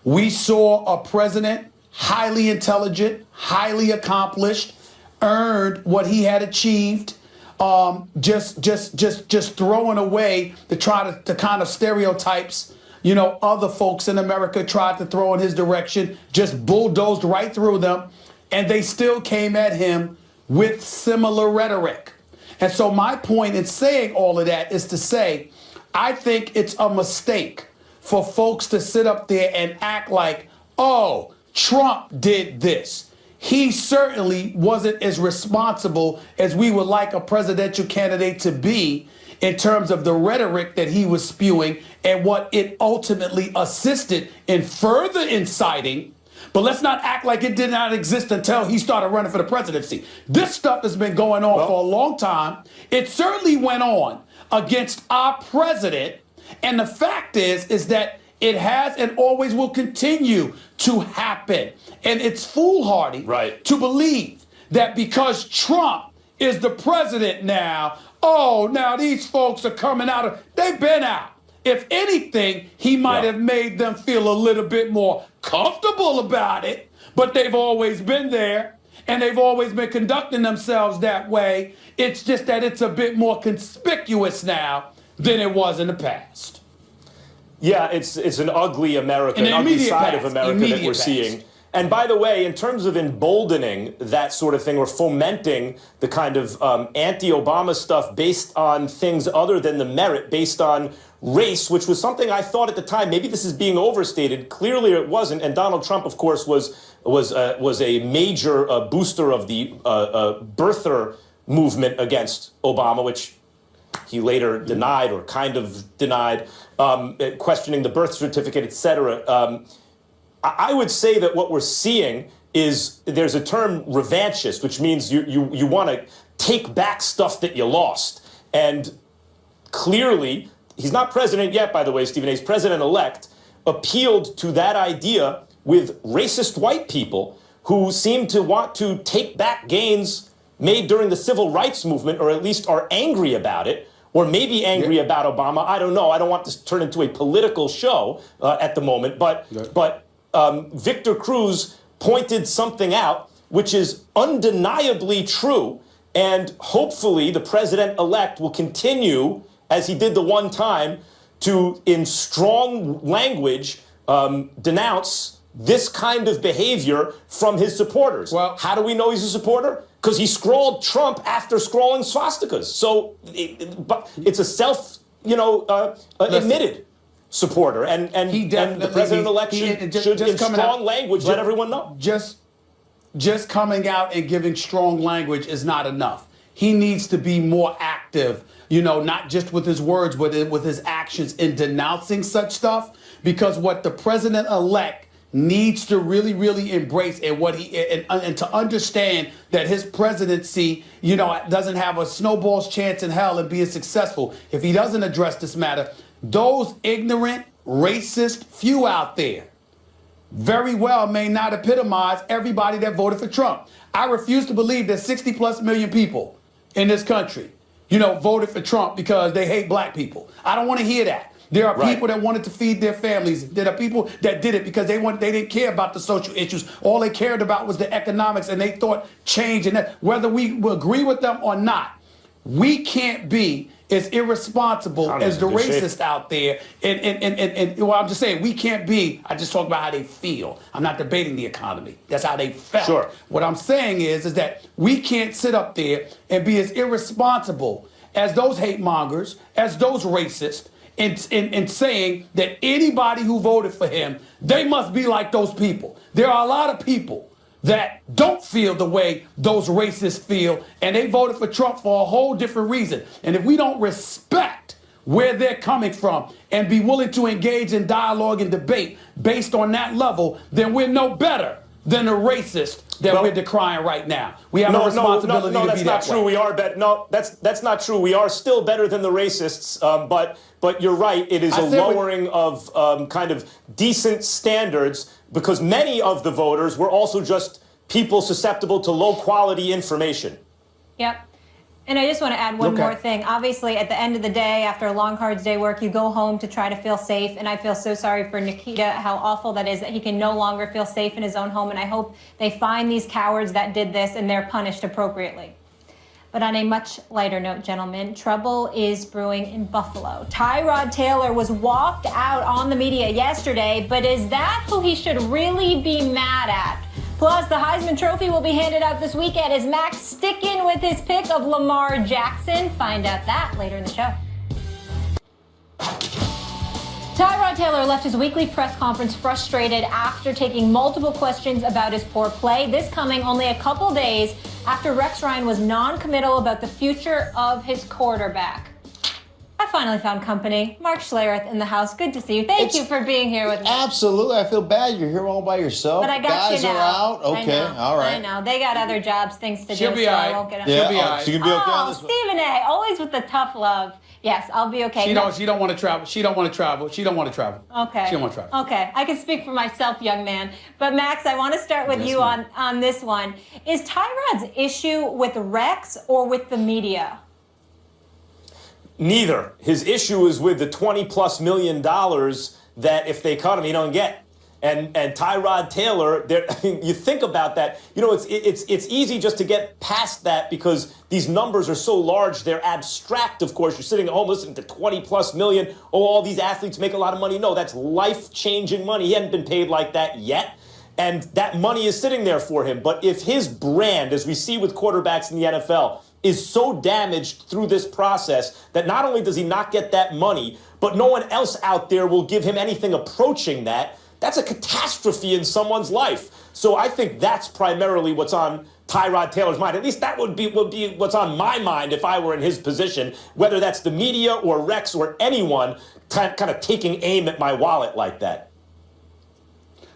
We saw a president highly intelligent, highly accomplished, earned what he had achieved, just throwing away to try to kind of stereotypes, other folks in America tried to throw in his direction, just bulldozed right through them, and they still came at him with similar rhetoric. And so my point in saying all of that is to say, I think it's a mistake for folks to sit up there and act like, oh, Trump did this. He certainly wasn't as responsible as we would like a presidential candidate to be in terms of the rhetoric that he was spewing and what it ultimately assisted in further inciting. But let's not act like it did not exist until he started running for the presidency. This stuff has been going on for a long time. It certainly went on against our president. And the fact is that it has and always will continue to happen. And it's foolhardy to believe that because Trump is the president now, now these folks are coming out they've been out. If anything, he might have made them feel a little bit more comfortable about it, but they've always been there and they've always been conducting themselves that way. It's just that it's a bit more conspicuous now than it was in the past. Yeah, it's an ugly America, an ugly side of America that we're seeing. And by the way, in terms of emboldening that sort of thing or fomenting the kind of anti-Obama stuff based on things other than the merit, based on race, which was something I thought at the time, maybe this is being overstated. Clearly it wasn't. And Donald Trump, of course, was a major booster of the birther movement against Obama, which he later denied or kind of denied, questioning the birth certificate, et cetera. I would say that what we're seeing is there's a term revanchist, which means you want to take back stuff that you lost. And clearly, he's not president yet, by the way, Stephen A. He's president-elect, appealed to that idea with racist white people who seem to want to take back gains made during the civil rights movement, or at least are angry about it, or maybe angry about Obama. I don't know. I don't want this to turn into a political show at the moment. But Victor Cruz pointed something out which is undeniably true. And hopefully the president-elect will continue, as he did the one time, to, in strong language, denounce this kind of behavior from his supporters. Well, how do we know he's a supporter? Because he scrawled Trump after scrawling swastikas. So it's a admitted supporter. And the president-elect should in strong language, let everyone know. Just coming out and giving strong language is not enough. He needs to be more active, not just with his words, but with his actions in denouncing such stuff. Because what the president-elect needs to really, really embrace and to understand that his presidency, doesn't have a snowball's chance in hell of being successful if he doesn't address this matter. Those ignorant, racist few out there very well may not epitomize everybody that voted for Trump. I refuse to believe that 60+ million people in this country, voted for Trump because they hate black people. I don't want to hear that. There are people that wanted to feed their families. There are people that did it because they didn't care about the social issues. All they cared about was the economics, and they thought change. And that, whether we agree with them or not, we can't be as irresponsible as the racists out there. And well, I'm just saying, we can't be. I just talk about how they feel. I'm not debating the economy. That's how they felt. Sure. What I'm saying is that we can't sit up there and be as irresponsible as those hate mongers, as those racists, in saying that anybody who voted for him, they must be like those people. There are a lot of people that don't feel the way those racists feel, and they voted for Trump for a whole different reason. And if we don't respect where they're coming from and be willing to engage in dialogue and debate based on that level, then we're no better than the racist that we're decrying right now. We have a responsibility to be that way. No, that's not true. We are better. No, that's not true. We are still better than the racists, but you're right. It is a lowering of kind of decent standards because many of the voters were also just people susceptible to low-quality information. Yep. And I just want to add one more thing. Obviously, at the end of the day, after a long, hard day's work, you go home to try to feel safe. And I feel so sorry for Nikita, how awful that is, that he can no longer feel safe in his own home. And I hope they find these cowards that did this and they're punished appropriately. But on a much lighter note, gentlemen, trouble is brewing in Buffalo. Tyrod Taylor was walked out on the media yesterday, but is that who he should really be mad at? Plus, the Heisman Trophy will be handed out this weekend. Is Max sticking with his pick of Lamar Jackson? Find out that later in the show. Tyrod Taylor left his weekly press conference frustrated after taking multiple questions about his poor play. This coming only a couple days after Rex Ryan was non-committal about the future of his quarterback. I finally found company. Mark Schlereth in the house. Good to see you. Thank you for being here with me. Absolutely. I feel bad. You're here all by yourself. But I got Guys you now. are out. Okay. All right. I know. They got other jobs, things to do. She'll be so all I right. won't get She'll be all right. She can be okay on this one. Stephen A. Always with the tough love. Yes, I'll be okay. She don't want to travel. She don't want to travel. She don't want to travel. Okay. She don't want to travel. Okay. I can speak for myself, young man. But Max, I want to start with you on this one. Is Tyrod's issue with Rex or with the media? Neither. His issue is with the $20+ million that if they cut him, he don't get. And Tyrod Taylor, I mean, you think about that. It's easy just to get past that because these numbers are so large. They're abstract. Of course, you're sitting at home listening to $20+ million. Oh, all these athletes make a lot of money. No, that's life-changing money. He hadn't been paid like that yet. And that money is sitting there for him. But if his brand, as we see with quarterbacks in the NFL, is so damaged through this process that not only does he not get that money, but no one else out there will give him anything approaching that, that's a catastrophe in someone's life. So I think that's primarily what's on Tyrod Taylor's mind. At least that would be what's on my mind if I were in his position, whether that's the media or Rex or anyone kind of taking aim at my wallet like that.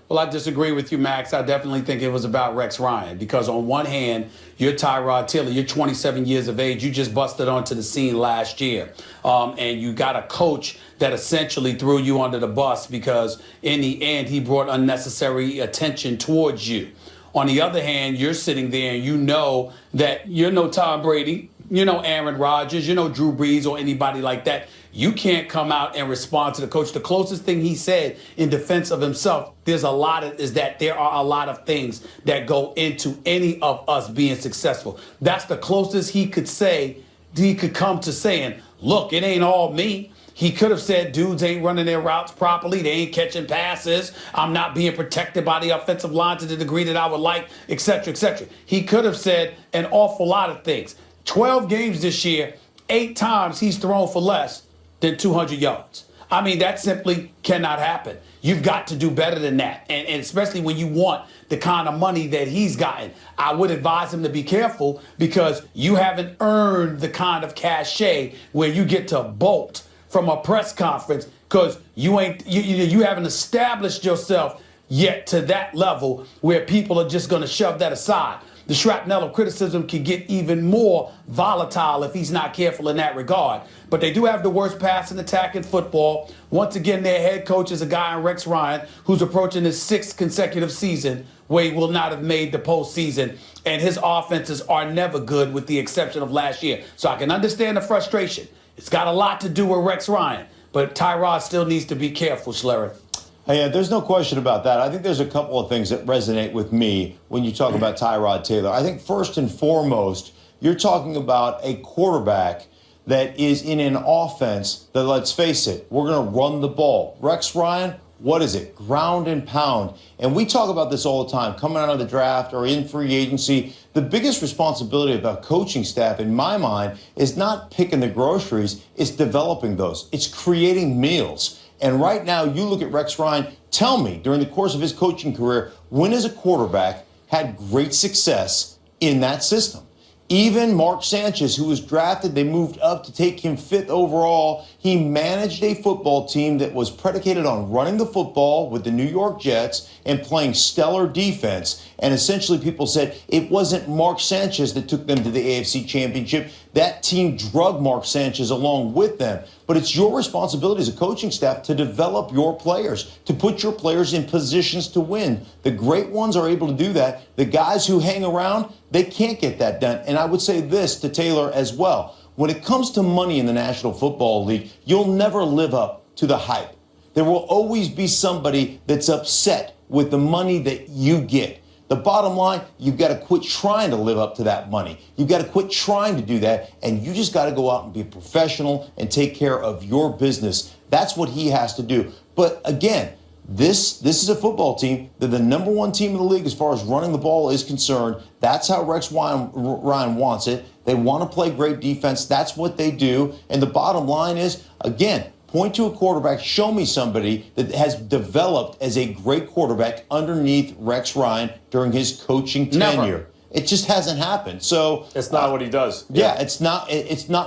Well, I disagree with you, Max. I definitely think it was about Rex Ryan because on one hand, you're Tyrod Taylor. You're 27 years of age. You just busted onto the scene last year. And you got a coach that essentially threw you under the bus because in the end, he brought unnecessary attention towards you. On the other hand, you're sitting there and you know that you're no Tom Brady, you know Aaron Rodgers, you know Drew Brees or anybody like that. You can't come out and respond to the coach. The closest thing he said in defense of himself, there are a lot of things that go into any of us being successful. That's the closest he could come to saying, look, it ain't all me. He could have said dudes ain't running their routes properly. They ain't catching passes. I'm not being protected by the offensive line to the degree that I would like, et cetera, et cetera. He could have said an awful lot of things. 12 games this year, 8 times he's thrown for less than 200 yards. I mean, that simply cannot happen. you've got to do better than that. And especially when you want the kind of money that he's gotten. I would advise him to be careful because you haven't earned the kind of cachet where you get to bolt from a press conference because you haven't established yourself yet to that level where people are just going to shove that aside. The shrapnel of criticism can get even more volatile if he's not careful in that regard. But they do have the worst passing attack in football. Once again, their head coach is a guy in Rex Ryan who's approaching his 6th consecutive season where he will not have made the postseason. And his offenses are never good with the exception of last year. So I can understand the frustration. It's got a lot to do with Rex Ryan. But Tyrod still needs to be careful, Schlereth. Hey, there's no question about that. I think there's a couple of things that resonate with me when you talk about Tyrod Taylor. I think first and foremost, you're talking about a quarterback that is in an offense that, let's face it, we're going to run the ball. Rex Ryan, what is it? Ground and pound. And we talk about this all the time, coming out of the draft or in free agency. The biggest responsibility of a coaching staff, in my mind, is not picking the groceries, it's developing those. It's creating meals. And right now, you look at Rex Ryan, tell me, during the course of his coaching career, when as a quarterback had great success in that system? Even Mark Sanchez, who was drafted, they moved up to take him 5th overall. He managed a football team that was predicated on running the football with the New York Jets and playing stellar defense. And essentially people said it wasn't Mark Sanchez that took them to the AFC Championship. That team drug Mark Sanchez along with them. But it's your responsibility as a coaching staff to develop your players, to put your players in positions to win. The great ones are able to do that. The guys who hang around, they can't get that done. And I would say this to Taylor as well. When it comes to money in the National Football League, you'll never live up to the hype. There will always be somebody that's upset with the money that you get. The bottom line, you've got to quit trying to live up to that money. You've got to quit trying to do that, and you just got to go out and be a professional and take care of your business. That's what he has to do. But again, this is a football team. They're the number 1 team in the league as far as running the ball is concerned. That's how Rex Ryan wants it. They want to play great defense. That's what they do. And the bottom line is, again, point to a quarterback, show me somebody that has developed as a great quarterback underneath Rex Ryan during his coaching tenure. Never. It just hasn't happened. So it's not what he does. Yeah, it's not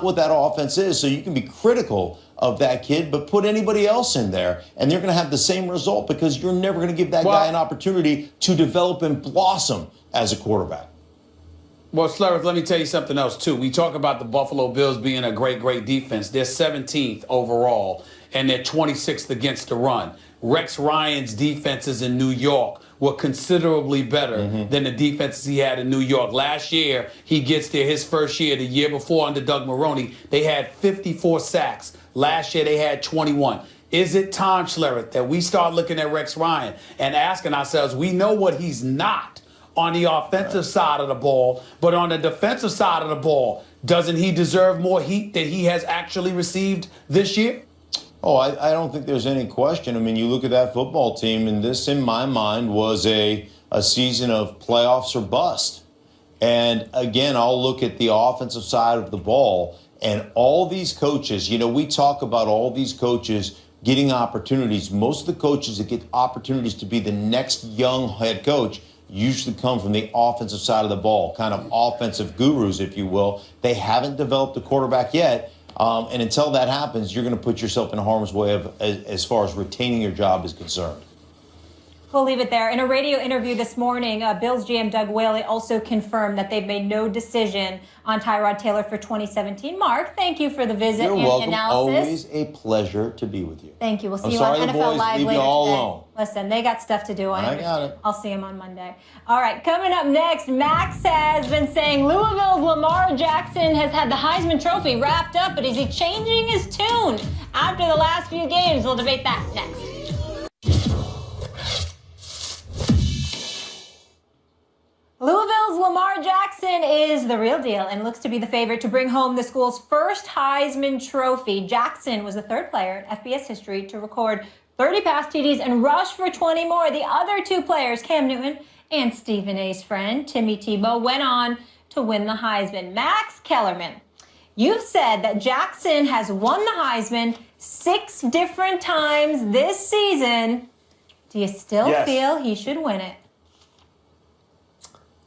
what that offense is. So you can be critical of that kid, but put anybody else in there, and they're going to have the same result because you're never going to give that guy an opportunity to develop and blossom as a quarterback. Well, Schlereth, let me tell you something else, too. We talk about the Buffalo Bills being a great, great defense. They're 17th overall, and they're 26th against the run. Rex Ryan's defenses in New York were considerably better than the defenses he had in New York. Last year, he gets there his first year. The year before under Doug Maroney, they had 54 sacks. Last year, they had 21. Is it time, Schlereth, that we start looking at Rex Ryan and asking ourselves, we know what he's not on the offensive side of the ball, but on the defensive side of the ball, doesn't he deserve more heat than he has actually received this year? Oh, I don't think there's any question. I mean, you look at that football team, and this, in my mind, was a season of playoffs or bust. And again, I'll look at the offensive side of the ball, and all these coaches, we talk about all these coaches getting opportunities. Most of the coaches that get opportunities to be the next young head coach usually come from the offensive side of the ball, kind of offensive gurus, if you will. They haven't developed a quarterback yet. And until that happens, you're going to put yourself in harm's way as far as retaining your job is concerned. We'll leave it there. In a radio interview this morning, Bills GM Doug Whaley also confirmed that they've made no decision on Tyrod Taylor for 2017. Mark, thank you for the visit You're and welcome. analysis. Always a pleasure to be with you. Thank you. We'll see I'm you sorry on the NFL boys Live leave later you all today. alone. Listen, they got stuff to do. I got it. I'll see them on Monday. All right, coming up next, Max has been saying Louisville's Lamar Jackson has had the Heisman Trophy wrapped up, but is he changing his tune after the last few games? We'll debate that next. Louisville's Lamar Jackson is the real deal and looks to be the favorite to bring home the school's first Heisman Trophy. Jackson was the 3rd player in FBS history to record 30 pass TDs and rush for 20 more. The other 2 players, Cam Newton and Stephen A's friend, Timmy Tebow, went on to win the Heisman. Max Kellerman, you've said that Jackson has won the Heisman 6 different times this season. Do you still Yes. feel he should win it?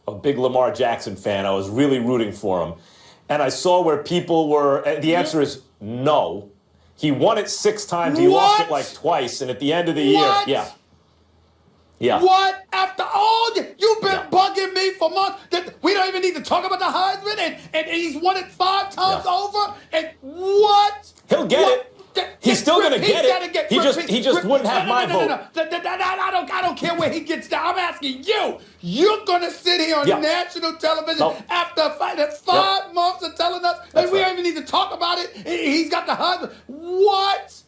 A big Lamar Jackson fan. I was really rooting for him. And I saw where people were, the answer is no. He won it 6 times. He lost it like twice. And at the end of the year, yeah. What? After all, you've been bugging me for months. That we don't even need to talk about the Heisman, and he's won it 5 times over. And what? He'll get it. He's still going to get it. He just wouldn't have my vote. I don't care where he gets down. I'm asking you. You're going to sit here on national television after 5 months of telling us that we don't even need to talk about it. He's got the Heisman. What?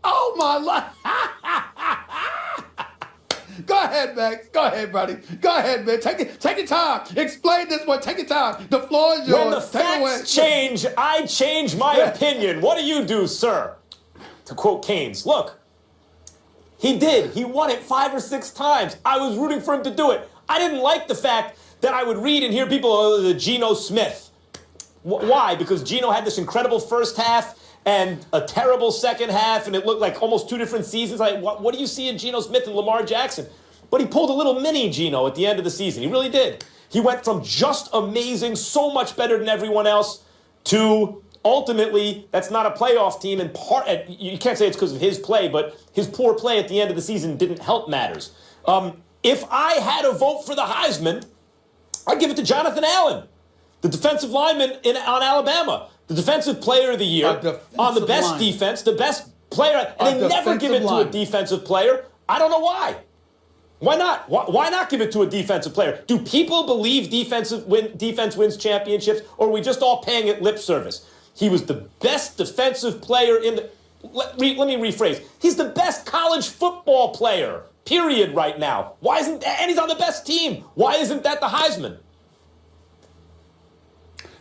Oh, my life. Go ahead, Max. Go ahead, buddy. Go ahead, man. Take your time. Explain this one. Take your time. The floor is yours. When the facts change, I change my opinion. What do you do, sir? To quote Keynes, look, he did. He won it 5 or 6 times. I was rooting for him to do it. I didn't like the fact that I would read and hear people, the Geno Smith. Why? Because Geno had this incredible first half and a terrible second half, and it looked like almost 2 different seasons. What do you see in Geno Smith and Lamar Jackson? But he pulled a little mini Geno at the end of the season. He really did. He went from just amazing, so much better than everyone else, to ultimately, that's not a playoff team. And you can't say it's because of his play, but his poor play at the end of the season didn't help matters. If I had a vote for the Heisman, I'd give it to Jonathan Allen, the defensive lineman on Alabama. The defensive player of the year on the best defense, the best player, and they never give it to a defensive player. I don't know why. Why not? Why not give it to a defensive player? Do people believe defense wins championships, or are we just all paying it lip service? He was the best defensive player in the... Let me rephrase. He's the best college football player, period, right now. And he's on the best team. Why isn't that the Heisman?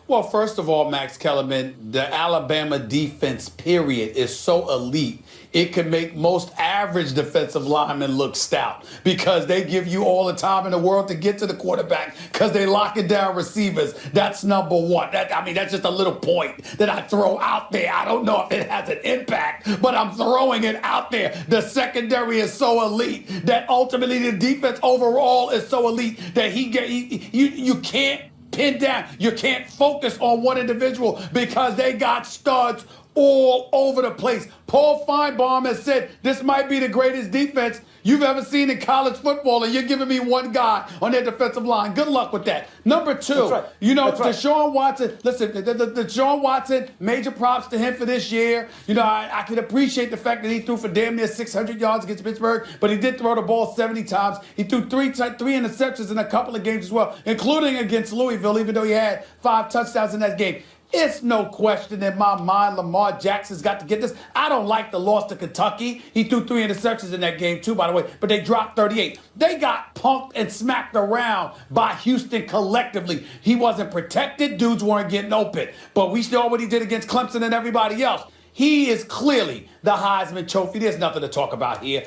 Well, first of all, Max Kellerman, the Alabama defense, period, is so elite. It can make most average defensive linemen look stout because they give you all the time in the world to get to the quarterback because they locking down receivers. That's number one. That's just a little point that I throw out there. I don't know if it has an impact, but I'm throwing it out there. The secondary is so elite that ultimately the defense overall is so elite that you can't pin down. You can't focus on one individual because they got studs all over the place. Paul Feinbaum has said this might be the greatest defense you've ever seen in college football, and you're giving me one guy on their defensive line. Good luck with that. Number 2, Deshaun Watson, listen, the Deshaun Watson, major props to him for this year. I can appreciate the fact that he threw for damn near 600 yards against Pittsburgh, but he did throw the ball 70 times. He threw three interceptions in a couple of games as well, including against Louisville, even though he had 5 touchdowns in that game. It's no question in my mind Lamar Jackson's got to get this. I don't like the loss to Kentucky. He threw 3 interceptions in that game too, by the way, but they dropped 38. They got punked and smacked around by Houston collectively. He wasn't protected. Dudes weren't getting open. But we saw what he did against Clemson and everybody else. He is clearly the Heisman Trophy. There's nothing to talk about here.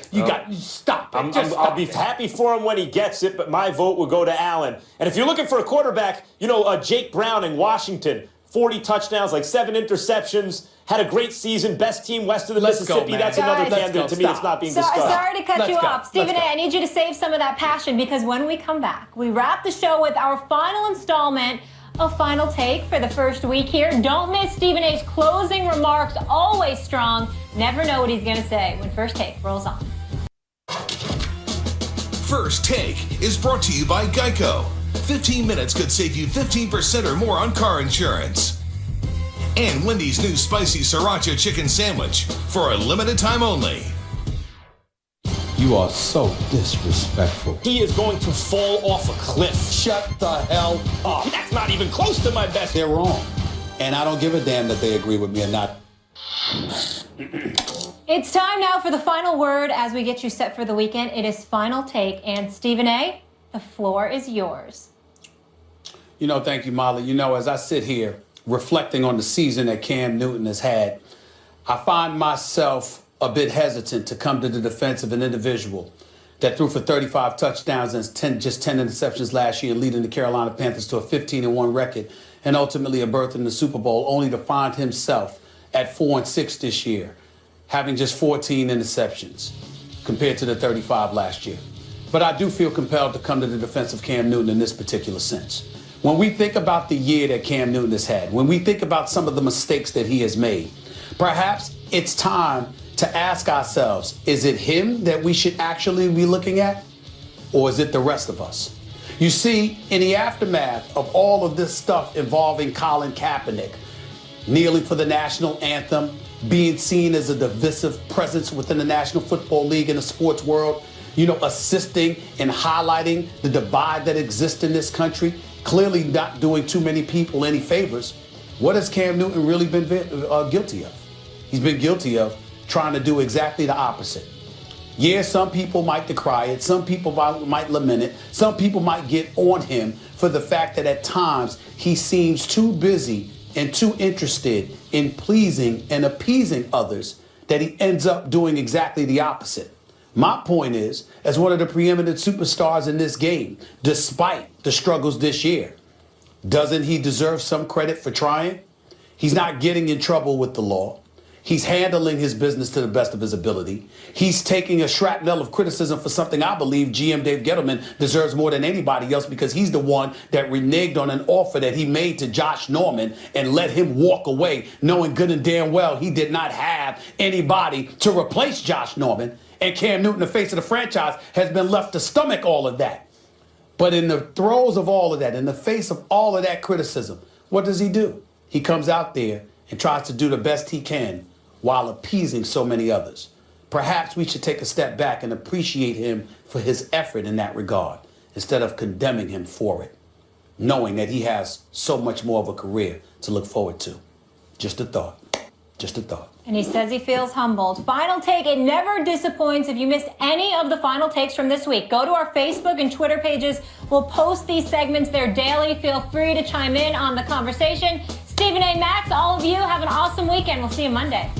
Stop it. I'll be happy for him when he gets it, but my vote will go to Allen. And if you're looking for a quarterback, Jake Browning, Washington, 40 touchdowns, like 7 interceptions, had a great season, best team west of the Mississippi. That's another candidate to me that's not being discussed. Sorry to cut you off. Stephen A., I need you to save some of that passion because when we come back, we wrap the show with our final installment of Final Take for the first week here. Don't miss Stephen A.'s closing remarks, always strong. Never know what he's going to say when First Take rolls on. First Take is brought to you by Geico. 15 minutes could save you 15% or more on car insurance. And Wendy's new spicy sriracha chicken sandwich for a limited time only. You are so disrespectful. He is going to fall off a cliff. Shut the hell up. That's not even close to my best. They're wrong. And I don't give a damn that they agree with me or not. It's time now for the final word as we get you set for the weekend. It is Final Take. And Stephen A., the floor is yours. Thank you, Molly. As I sit here reflecting on the season that Cam Newton has had, I find myself a bit hesitant to come to the defense of an individual that threw for 35 touchdowns and just 10 interceptions last year, leading the Carolina Panthers to a 15-1 record and ultimately a berth in the Super Bowl, only to find himself at 4-6 this year, having just 14 interceptions. compared to the 35 last year. But I do feel compelled to come to the defense of Cam Newton in this particular sense. When we think about the year that Cam Newton has had, when we think about some of the mistakes that he has made, perhaps it's time to ask ourselves, is it him that we should actually be looking at? Or is it the rest of us? You see, in the aftermath of all of this stuff involving Colin Kaepernick, kneeling for the national anthem, being seen as a divisive presence within the National Football League and the sports world, assisting and highlighting the divide that exists in this country, clearly not doing too many people any favors. What has Cam Newton really been guilty of? He's been guilty of trying to do exactly the opposite. Yeah, some people might decry it, some people might lament it, some people might get on him for the fact that at times he seems too busy and too interested in pleasing and appeasing others that he ends up doing exactly the opposite. My point is, as one of the preeminent superstars in this game, despite the struggles this year, doesn't he deserve some credit for trying? He's not getting in trouble with the law. He's handling his business to the best of his ability. He's taking a shrapnel of criticism for something I believe GM Dave Gettleman deserves more than anybody else, because he's the one that reneged on an offer that he made to Josh Norman and let him walk away, knowing good and damn well he did not have anybody to replace Josh Norman. And Cam Newton, the face of the franchise, has been left to stomach all of that. But in the throes of all of that, in the face of all of that criticism, what does he do? He comes out there and tries to do the best he can while appeasing so many others. Perhaps we should take a step back and appreciate him for his effort in that regard, instead of condemning him for it, knowing that he has so much more of a career to look forward to. Just a thought. Just a thought. And he says he feels humbled. Final Take, it never disappoints. If you missed any of the Final Takes from this week, go to our Facebook and Twitter pages. We'll post these segments there daily. Feel free to chime in on the conversation. Stephen A. Max, all of you, have an awesome weekend. We'll see you Monday.